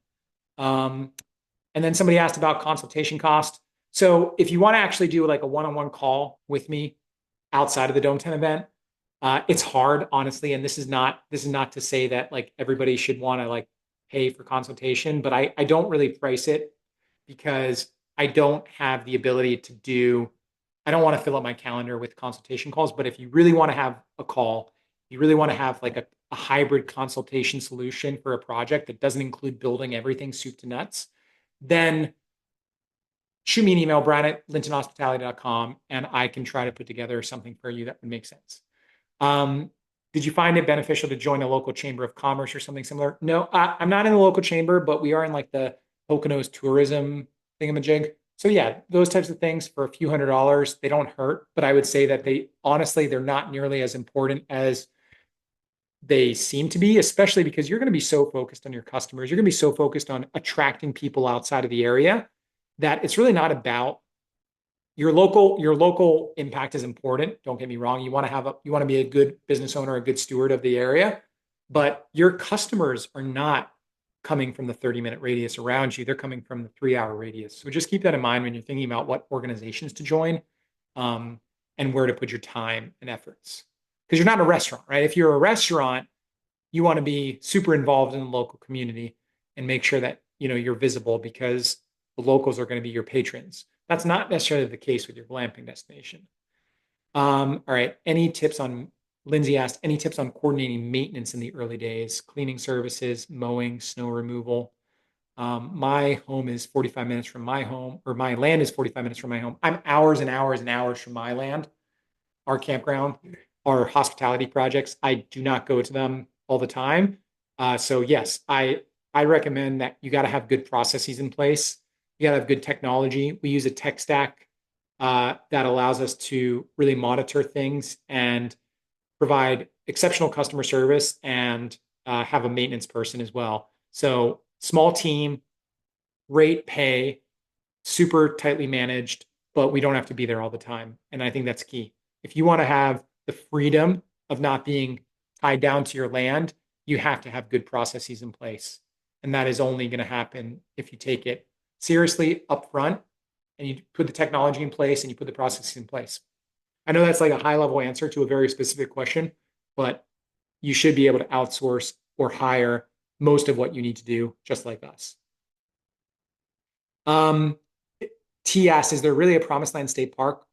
And then somebody asked about consultation cost. So if you want to actually do like a one-on-one call with me outside of the Dome 10 event, it's hard, honestly. And this is not to say that like everybody should want to like pay for consultation, but I don't really price it because I don't have the ability to do, I don't want to fill up my calendar with consultation calls. But if you really want to have a call, you really want to have like a hybrid consultation solution for a project that doesn't include building everything soup to nuts, then shoot me an email, brian@lintonhospitality.com, and I can try to put together something for you that would make sense. Did you find it beneficial to join a local chamber of commerce or something similar? No, I'm not in the local chamber, but we are in like the Poconos tourism thingamajig. So yeah, those types of things for a few $100s, they don't hurt. But I would say that they're not nearly as important as they seem to be, especially because you're going to be so focused on your customers. You're going to be so focused on attracting people outside of the area that it's really not about your local impact is important. Don't get me wrong. You want to be a good business owner, a good steward of the area, but your customers are not coming from the 30-minute radius around you. They're coming from the 3-hour radius. So just keep that in mind when you're thinking about what organizations to join, and where to put your time and efforts. Because you're not a restaurant, right? If you're a restaurant, you want to be super involved in the local community and make sure that you're visible because the locals are going to be your patrons. That's not necessarily the case with your glamping destination. All right. Lindsay asked, any tips on coordinating maintenance in the early days, cleaning services, mowing, snow removal? My home is 45 minutes from my home, or my land is 45 minutes from my home. I'm hours and hours and hours from my land. Our campground, our hospitality projects, I do not go to them all the time. So yes, I recommend that you got to have good processes in place. You got to have good technology. We use a tech stack that allows us to really monitor things and provide exceptional customer service and have a maintenance person as well. So small team, rate pay, super tightly managed, but we don't have to be there all the time. And I think that's key. If you want to have the freedom of not being tied down to your land, you have to have good processes in place. And that is only going to happen if you take it seriously up front and you put the technology in place and you put the processes in place. I know that's like a high level answer to a very specific question, but you should be able to outsource or hire most of what you need to do, just like us. T asks, is there really a Promised Land State Park,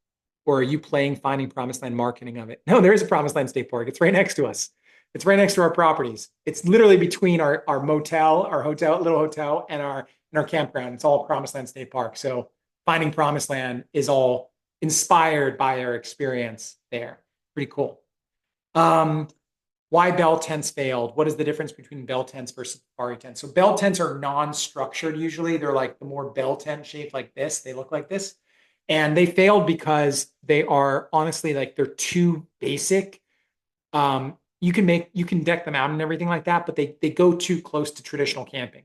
or are you playing finding Promised Land marketing of it? No, there is a Promised Land State Park. It's right next to us. It's right next to our properties. It's literally between our motel, our little hotel, and our campground. It's all Promised Land State Park. So finding Promised Land is all inspired by our experience there. Pretty cool. Why bell tents failed? What is the difference between bell tents versus safari tents? So bell tents are non-structured usually. They're like the more bell tent shaped like this. They look like this. And they failed because they are honestly like they're too basic. You can deck them out and everything like that, but they go too close to traditional camping.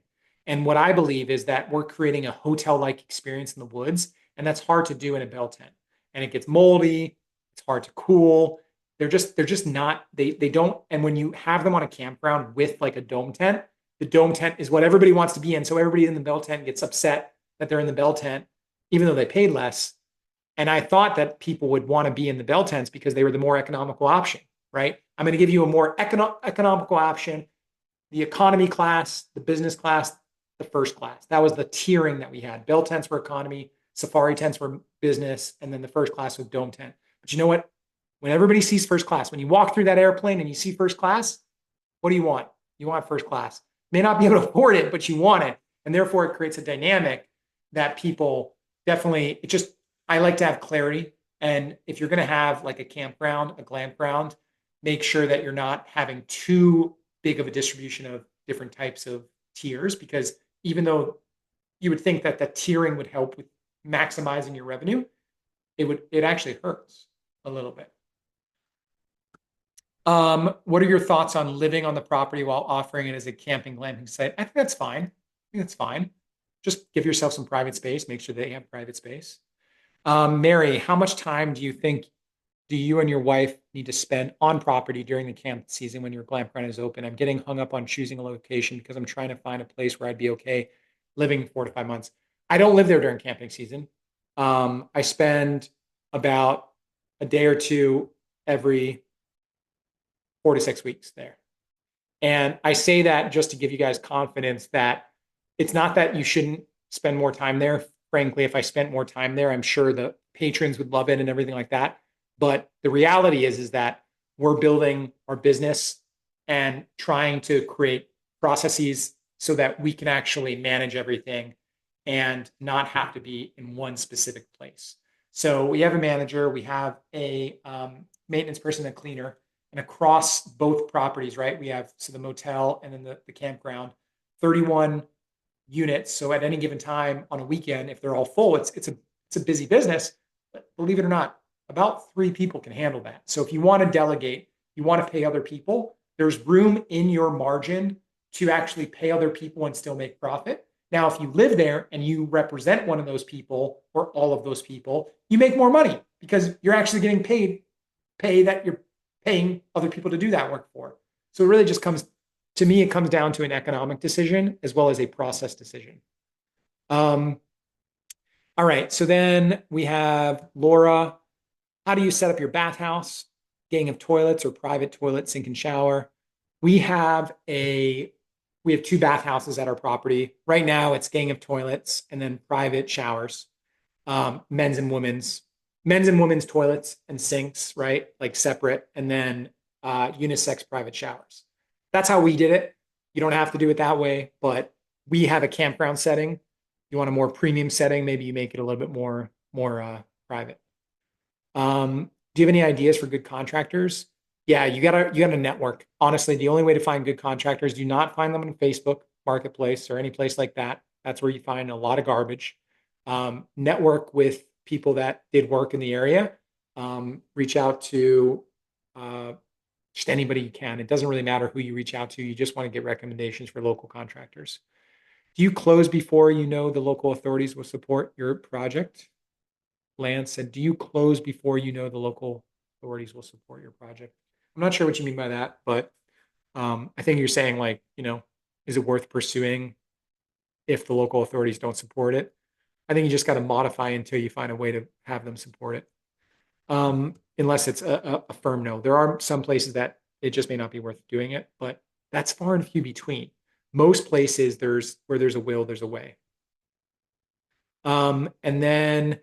And what I believe is that we're creating a hotel-like experience in the woods, and that's hard to do in a bell tent. And it gets moldy, it's hard to cool. They're just not, they don't, and when you have them on a campground with like a dome tent, the dome tent is what everybody wants to be in. So everybody in the bell tent gets upset that they're in the bell tent, even though they paid less. And I thought that people would want to be in the bell tents because they were the more economical option, right? I'm going to give you a more economical option the economy class, the business class, the first class. That was the tiering that we had. Bell tents were economy, safari tents were business, and then the first class was dome tent. But you know what? When everybody sees first class, when you walk through that airplane and you see first class, what do you want? You want first class. May not be able to afford it, but you want it. And therefore, it creates a dynamic that people definitely, I like to have clarity. And if you're going to have like a campground, a glampground, make sure that you're not having too big of a distribution of different types of tiers, because even though you would think that the tiering would help with maximizing your revenue, it actually hurts a little bit. What are your thoughts on living on the property while offering it as a camping glamping site? I think that's fine. I think that's fine. Just give yourself some private space. Make sure they have private space. Mary, how much time do you and your wife need to spend on property during the camp season when your glampground is open? I'm getting hung up on choosing a location because I'm trying to find a place where I'd be okay living 4 to 5 months. I don't live there during camping season. I spend about a day or two every 4 to 6 weeks there. And I say that just to give you guys confidence that it's not that you shouldn't spend more time there. Frankly, if I spent more time there, I'm sure the patrons would love it and everything like that. But the reality is that we're building our business and trying to create processes so that we can actually manage everything and not have to be in one specific place. So we have a manager, we have a maintenance person, a cleaner, and across both properties, right? We have the motel and then the campground, 31 units. So at any given time on a weekend, if they're all full, it's a busy business. But believe it or not, about 3 people can handle that. So if you want to delegate, you want to pay other people, there's room in your margin to actually pay other people and still make profit. Now, if you live there and you represent one of those people or all of those people, you make more money because you're actually getting pay that you're paying other people to do that work for. So it really just comes down to an economic decision as well as a process decision. All right. So then we have Laura. How do you set up your bathhouse, gang of toilets or private toilet, sink and shower? We have 2 bathhouses at our property. Right now it's gang of toilets and then private showers, men's and women's toilets and sinks, right? Like separate, and then unisex private showers. That's how we did it. You don't have to do it that way, but we have a campground setting. You want a more premium setting, maybe you make it a little bit more private. Do you have any ideas for good contractors? Yeah, you gotta network. Honestly, the only way to find good contractors, do not find them on Facebook Marketplace or any place like that. That's where you find a lot of garbage. Network with people that did work in the area. Reach out to just anybody you can. It doesn't really matter who you reach out to. You just want to get recommendations for local contractors. Do you close before you know the local authorities will support your project? Lance said, do you close before you know the local authorities will support your project? I'm not sure what you mean by that, but I think you're saying like, is it worth pursuing if the local authorities don't support it? I think you just got to modify until you find a way to have them support it. Unless it's a firm no. There are some places that it just may not be worth doing it, but that's far and few between. Most places where there's a will, there's a way. And then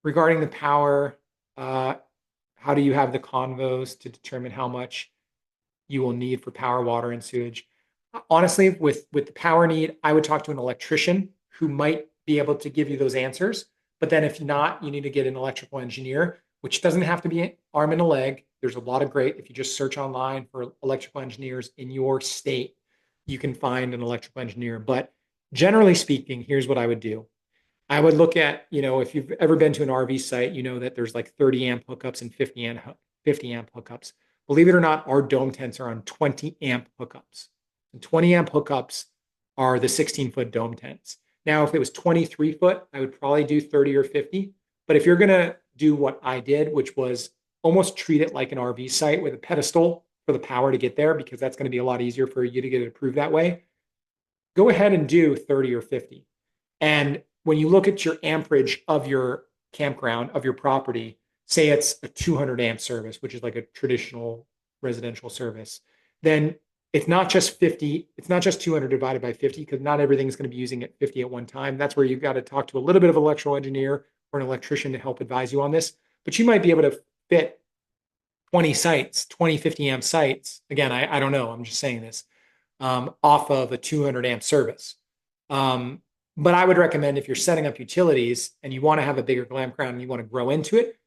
regarding the power, how do you have the convos to determine how much you will need for power, water, and sewage? Honestly, with the power need, I would talk to an electrician who might be able to give you those answers. But then if not, you need to get an electrical engineer, which doesn't have to be an arm and a leg. There's a lot of great, if you just search online for electrical engineers in your state, you can find an electrical engineer. But generally speaking, here's what I would do. I would look at, if you've ever been to an RV site, you know that there's like 30 amp hookups and 50 amp hookups. Believe it or not, our dome tents are on 20 amp hookups. And 20 amp hookups are the 16-foot dome tents. Now, if it was 23 foot, I would probably do 30 or 50. But if you're going to do what I did, which was almost treat it like an RV site with a pedestal for the power to get there, because that's going to be a lot easier for you to get it approved that way, go ahead and do 30 or 50. And when you look at your amperage of your campground, of your property, say it's a 200 amp service, which is like a traditional residential service, then it's not just 50, it's not just 200 divided by 50, because not everything's going to be using it 50 at one time. That's where you've got to talk to a little bit of an electrical engineer or an electrician to help advise you on this. But you might be able to fit 20 sites, 20, 50 amp sites. Again, I don't know. I'm just saying this off of a 200 amp service. Um, but I would recommend if you're setting up utilities and you want to have a bigger Glampground and you want to grow into it,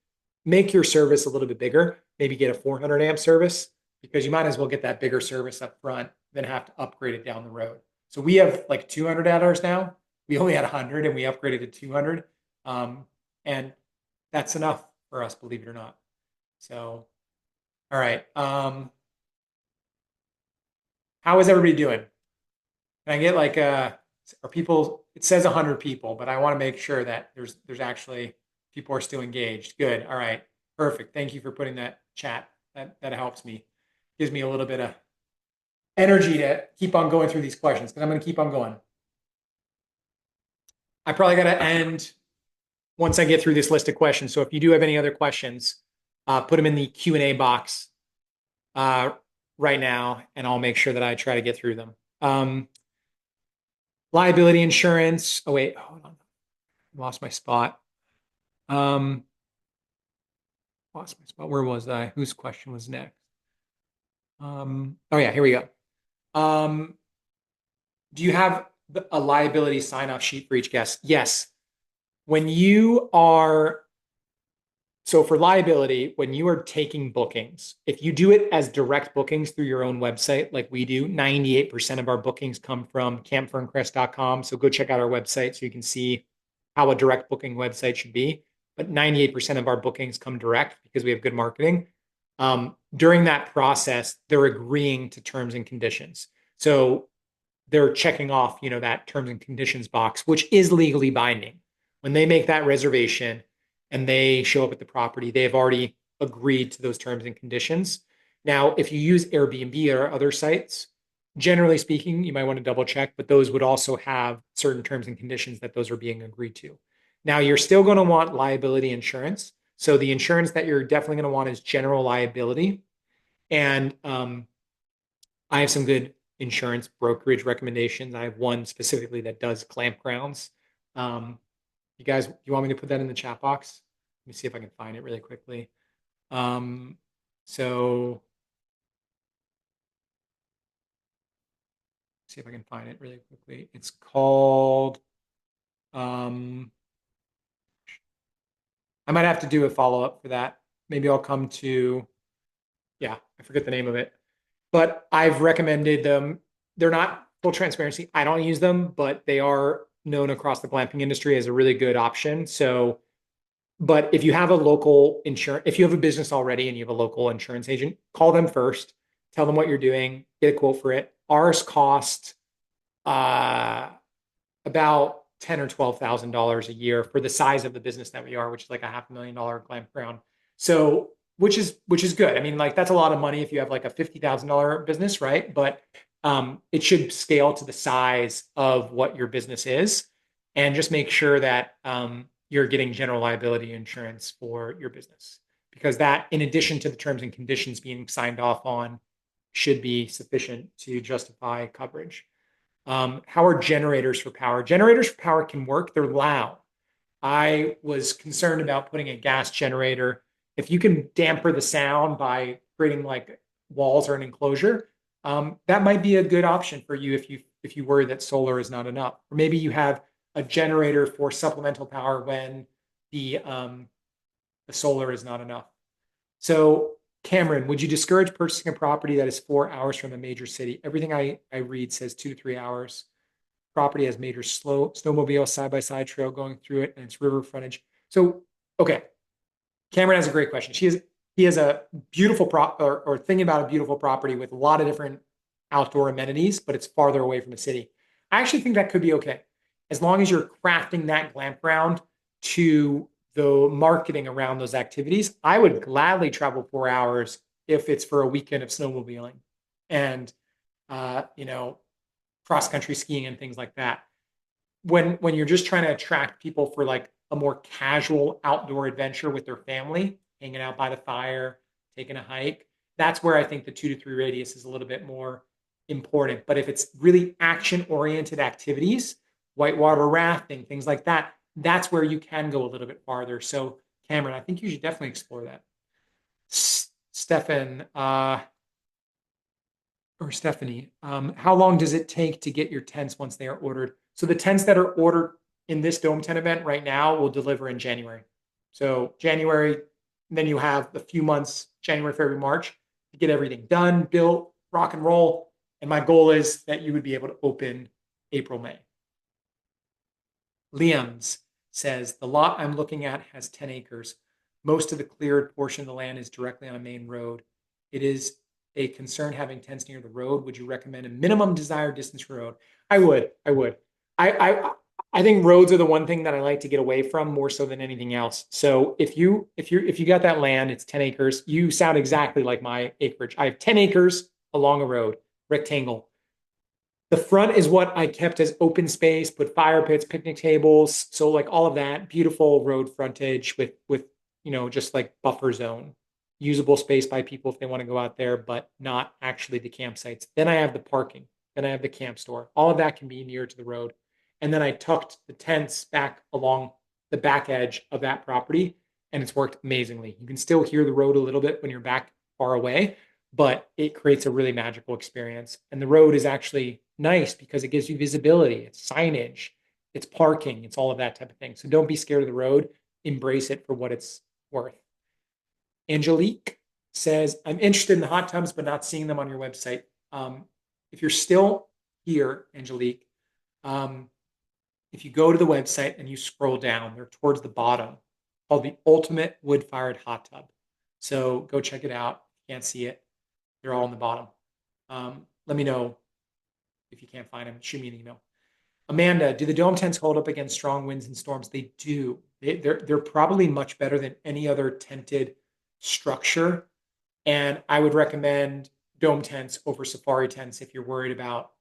make your service a little bit bigger. Maybe get a 400 amp service because you might as well get that bigger service up front than have to upgrade it down the road. So we have like 200 at ours now. We only had 100 and we upgraded to 200. And that's enough for us, believe it or not. So, all right. How is everybody doing? Can I get like are people, it says 100 people, but I want to make sure that there's actually people are still engaged. Good. All right. Perfect. Thank you for putting that chat. That helps me. Gives me a little bit of energy to keep on going through these questions because I'm going to keep on going. I probably got to end once I get through this list of questions. So if you do have any other questions, put them in the Q&A box right now, and I'll make sure that I try to get through them. Liability insurance. Oh, wait, hold on. Lost my spot. Lost my spot. Where was I? Whose question was next? Oh, yeah, here we go. Do you have a liability sign-off sheet for each guest? Yes. When you are, so for liability, when you are taking bookings, if you do it as direct bookings through your own website, like we do, 98% of our bookings come from campferncrest.com. So go check out our website so you can see how a direct booking website should be. But 98% of our bookings come direct because we have good marketing. During that process, they're agreeing to terms and conditions. So they're checking off, that terms and conditions box, which is legally binding. When they make that reservation and they show up at the property, they have already agreed to those terms and conditions. Now, if you use Airbnb or other sites, generally speaking, you might want to double check, but those would also have certain terms and conditions that those are being agreed to. Now, you're still going to want liability insurance. So the insurance that you're definitely going to want is general liability. And I have some good insurance brokerage recommendations. I have one specifically that does Glampgrounds. You guys, you want me to put that in the chat box? Let me see if I can find it really quickly. So see if I can find it really quickly. It's called, I might have to do a follow-up for that. Maybe I'll come to, yeah, I forget the name of it, but I've recommended them. They're not full transparency. I don't use them, but they are known across the glamping industry as a really good option. So, but if you have a local insurance, if you have a business already and you have a local insurance agent, call them first, tell them what you're doing, get a quote for it. Ours cost about $10,000 or $12,000 a year for the size of the business that we are, which is like a $500,000 Glampground. So, which is good. I mean, like that's a lot of money if you have like a $50,000 business, right? But it should scale to the size of what your business is, and just make sure that you're getting general liability insurance for your business, because that, in addition to the terms and conditions being signed off on, should be sufficient to justify coverage. How are generators for power? Generators for power can work. They're loud. I was concerned about putting a gas generator. If you can damper the sound by creating like walls or an enclosure, that might be a good option for you if you worry that solar is not enough. Or maybe you have a generator for supplemental power when the solar is not enough. So Cameron, would you discourage purchasing a property that is 4 hours from a major city? Everything I read says 2 to 3 hours. Property has major snowmobile side-by-side trail going through it, and it's river frontage. So, okay, Cameron has a great question. He has a beautiful or thinking about a beautiful property with a lot of different outdoor amenities, but it's farther away from the city. I actually think that could be okay, as long as you're crafting that Glampground to the marketing around those activities. I would gladly travel 4 hours if it's for a weekend of snowmobiling and cross country skiing and things like that. When you're just trying to attract people for like a more casual outdoor adventure with their family, hanging out by the fire, taking a hike, that's where I think the 2 to 3 radius is a little bit more important. But if it's really action-oriented activities, whitewater rafting, things like that, that's where you can go a little bit farther. So Cameron, I think you should definitely explore that. Stefan, or Stephanie, how long does it take to get your tents once they are ordered? So the tents that are ordered in this Dome Tent event right now will deliver in January. So January, then you have a few months, January, February, March, to get everything done, built, rock and roll. And my goal is that you would be able to open April, May. Liam's says, the lot I'm looking at has 10 acres. Most of the cleared portion of the land is directly on a main road. It is a concern having tents near the road. Would you recommend a minimum desired distance from road? I would. I think roads are the one thing that I like to get away from more so than anything else. So if you got that land, it's 10 acres. You sound exactly like my acreage. I have 10 acres along a road, rectangle. The front is what I kept as open space, put fire pits, picnic tables, so like all of that beautiful road frontage with just like buffer zone, usable space by people if they want to go out there, but not actually the campsites. Then I have the parking. Then I have the camp store. All of that can be near to the road. And then I tucked the tents back along the back edge of that property, and it's worked amazingly. You can still hear the road a little bit when you're back far away, but it creates a really magical experience. And the road is actually nice because it gives you visibility, it's signage, it's parking, it's all of that type of thing. So don't be scared of the road, embrace it for what it's worth. Angelique says, I'm interested in the hot tubs, but not seeing them on your website. If you're still here, Angelique, if you go to the website and you scroll down, they're towards the bottom, called the Ultimate Wood-Fired Hot Tub. So go check it out. If you can't see it, they're all on the bottom. Let me know if you can't find them. Shoot me an email. Amanda, do the dome tents hold up against strong winds and storms? They do. They're probably much better than any other tented structure. And I would recommend dome tents over safari tents if you're worried about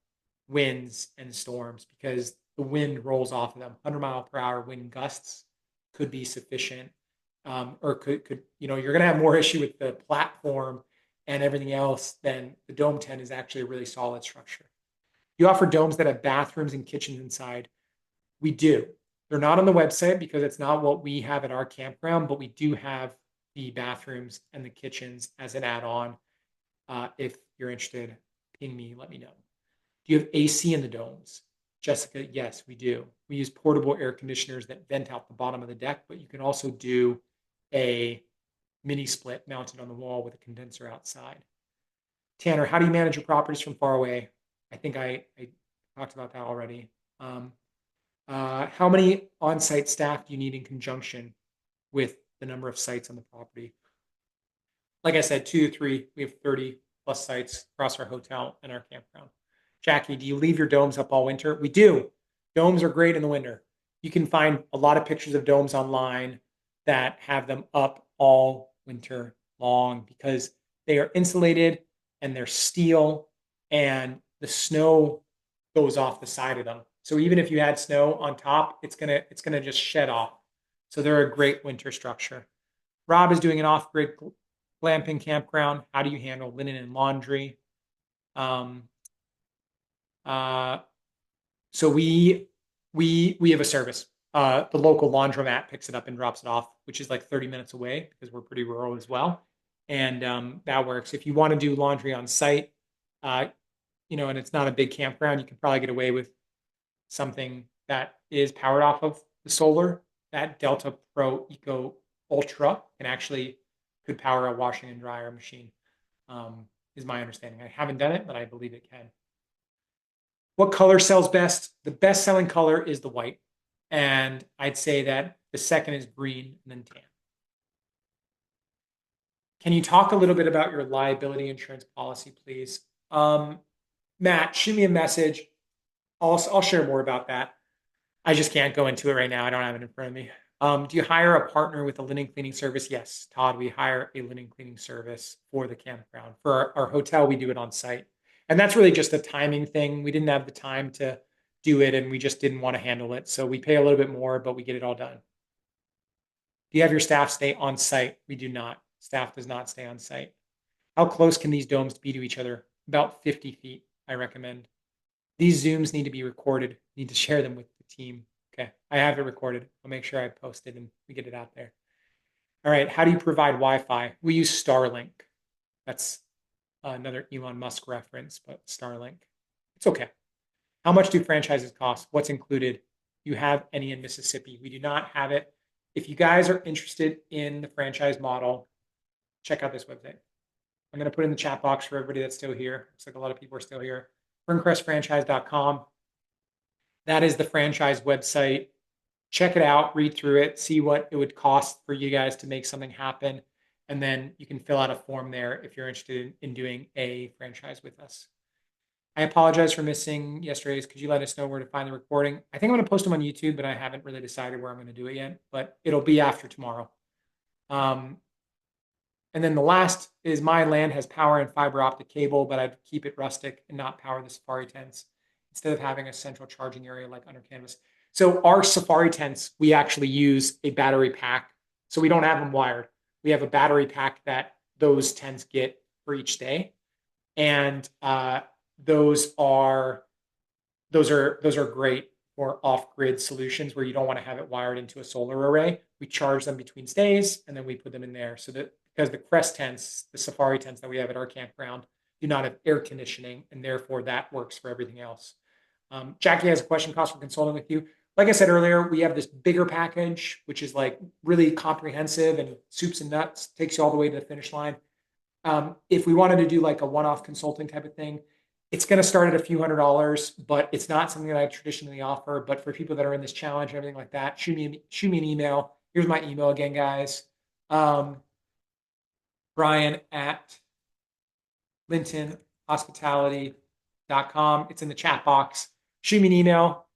winds and storms, because the wind rolls off of them. 100-mile-per-hour wind gusts could be sufficient, or could you're going to have more issue with the platform and everything else than the dome tent is actually a really solid structure. You offer domes that have bathrooms and kitchens inside. We do. They're not on the website because it's not what we have at our campground, but we do have the bathrooms and the kitchens as an add-on. If you're interested, ping me, let me know. Do you have AC in the domes? Jessica, yes, we do. We use portable air conditioners that vent out the bottom of the deck, but you can also do a mini split mounted on the wall with a condenser outside. Tanner, how do you manage your properties from far away? I think I talked about that already. How many on-site staff do you need in conjunction with the number of sites on the property? Like I said, 2 to 3. We have 30 plus sites across our hotel and our campground. Jackie, do you leave your domes up all winter? We do. Domes are great in the winter. You can find a lot of pictures of domes online that have them up all winter long because they are insulated and they're steel, and the snow goes off the side of them. So even if you had snow on top, it's gonna just shed off. So they're a great winter structure. Rob is doing an off-grid glamping campground. How do you handle linen and laundry? So we have a service. The local laundromat picks it up and drops it off, which is like 30 minutes away because we're pretty rural as well. And that works. If you want to do laundry on site, and it's not a big campground, you can probably get away with something that is powered off of the solar. That Delta Pro Eco Ultra could power a washing and dryer machine, is my understanding. I haven't done it, but I believe it can. What color sells best? The best selling color is the white. And I'd say that the second is green and then tan. Can you talk a little bit about your liability insurance policy, please? Matt, shoot me a message. I'll share more about that. I just can't go into it right now. I don't have it in front of me. Do you hire a partner with a linen cleaning service? Yes, Todd, we hire a linen cleaning service for the campground. For our hotel, we do it on site. And that's really just a timing thing. We didn't have the time to do it, and we just didn't want to handle it. So we pay a little bit more, but we get it all done. Do you have your staff stay on site? We do not. Staff does not stay on site. How close can these domes be to each other? About 50 feet. I recommend. These Zooms need to be recorded. Need to share them with the team. Okay, I have it recorded. I'll make sure I post it and we get it out there. All right, how do you provide Wi-Fi? We use Starlink. That's another Elon Musk reference, but Starlink. It's okay. How much do franchises cost? What's included? Do you have any in Mississippi? We do not have it. If you guys are interested in the franchise model, check out this website. I'm going to put it in the chat box for everybody that's still here. Looks like a lot of people are still here. Springcrestfranchise.com. That is the franchise website. Check it out, read through it, see what it would cost for you guys to make something happen. And then you can fill out a form there if you're interested in doing a franchise with us. I apologize for missing yesterday's. Could you let us know where to find the recording? I think I'm going to post them on YouTube, but I haven't really decided where I'm going to do it yet. But it'll be after tomorrow. And then the last is my land has power and fiber optic cable, but I'd keep it rustic and not power the safari tents instead of having a central charging area like under canvas. So our safari tents, we actually use a battery pack. So we don't have them wired. We have a battery pack that those tents get for each day. And those are great for off-grid solutions where you don't want to have it wired into a solar array. We charge them between stays and then we put them in there so that because the crest tents, the safari tents that we have at our campground do not have air conditioning and therefore that works for everything else. Jackie has a question, cost for consulting with you. Like I said earlier, we have this bigger package, which is like really comprehensive and soups and nuts, takes you all the way to the finish line. If we wanted to do like a one-off consulting type of thing, it's going to start at a few $100s, but it's not something that I traditionally offer. But for people that are in this challenge and everything like that, shoot me an email. Here's my email again, guys. Brian at lintonhospitality.com. It's in the chat box. Shoot me an email.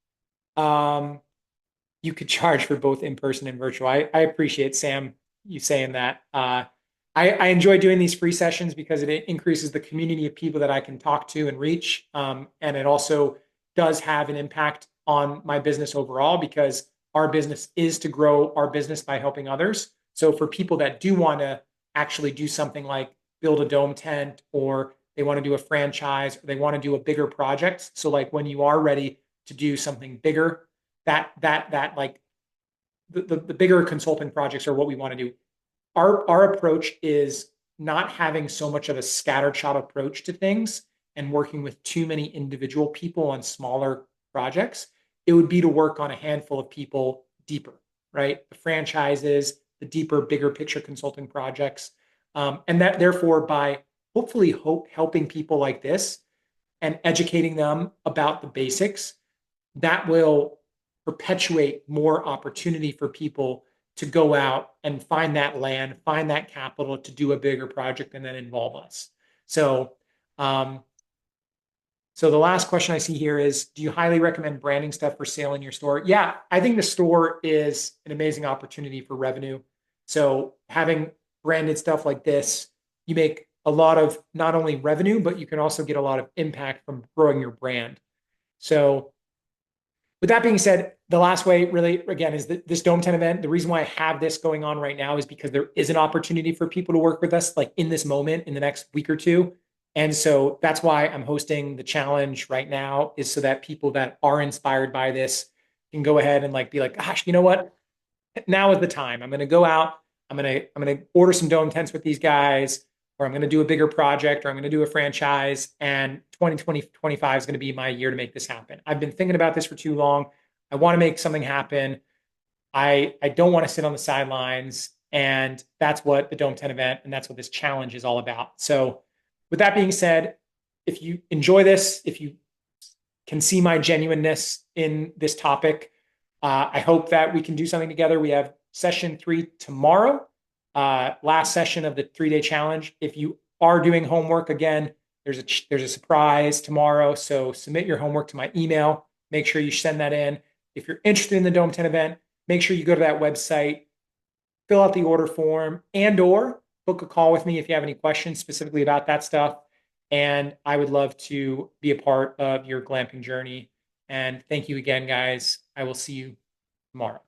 You could charge for both in-person and virtual. I appreciate, Sam, you saying that. I enjoy doing these free sessions because it increases the community of people that I can talk to and reach. And it also does have an impact on my business overall because our business is to grow our business by helping others. So for people that do want to actually do something like build a dome tent or they want to do a franchise or they want to do a bigger project. So like when you are ready to do something bigger, that like the bigger consulting projects are what we want to do. Our approach is not having so much of a scattershot approach to things and working with too many individual people on smaller projects. It would be to work on a handful of people deeper, right? The franchises, the deeper, bigger picture consulting projects. And that therefore by hopefully helping people like this and educating them about the basics, that will perpetuate more opportunity for people to go out and find that land, find that capital to do a bigger project and then involve us. So, so the last question I see here is, do you highly recommend branding stuff for sale in your store? Yeah, I think the store is an amazing opportunity for revenue. So having branded stuff like this, you make a lot of not only revenue, but you can also get a lot of impact from growing your brand. So with that being said, the last way really, again, is this Dome 10 event. The reason why I have this going on right now is because there is an opportunity for people to work with us like in this moment in the next week or two. And so that's why I'm hosting the challenge right now is so that people that are inspired by this can go ahead and like be like, gosh, you know what? Now is the time. I'm going to go out. I'm going to order some dome tents with these guys, or I'm going to do a bigger project, or I'm going to do a franchise. And 2025 is going to be my year to make this happen. I've been thinking about this for too long. I want to make something happen. I don't want to sit on the sidelines. And that's what the Dome 10 event and that's what this challenge is all about. So with that being said, if you enjoy this, if you can see my genuineness in this topic, I hope that we can do something together. We have session 3 tomorrow, last session of the 3-day challenge. If you are doing homework, again, there's a surprise tomorrow. So submit your homework to my email. Make sure you send that in. If you're interested in the Dome 10 event, make sure you go to that website, fill out the order form, and/or book a call with me if you have any questions specifically about that stuff. And I would love to be a part of your glamping journey. And thank you again, guys. I will see you tomorrow.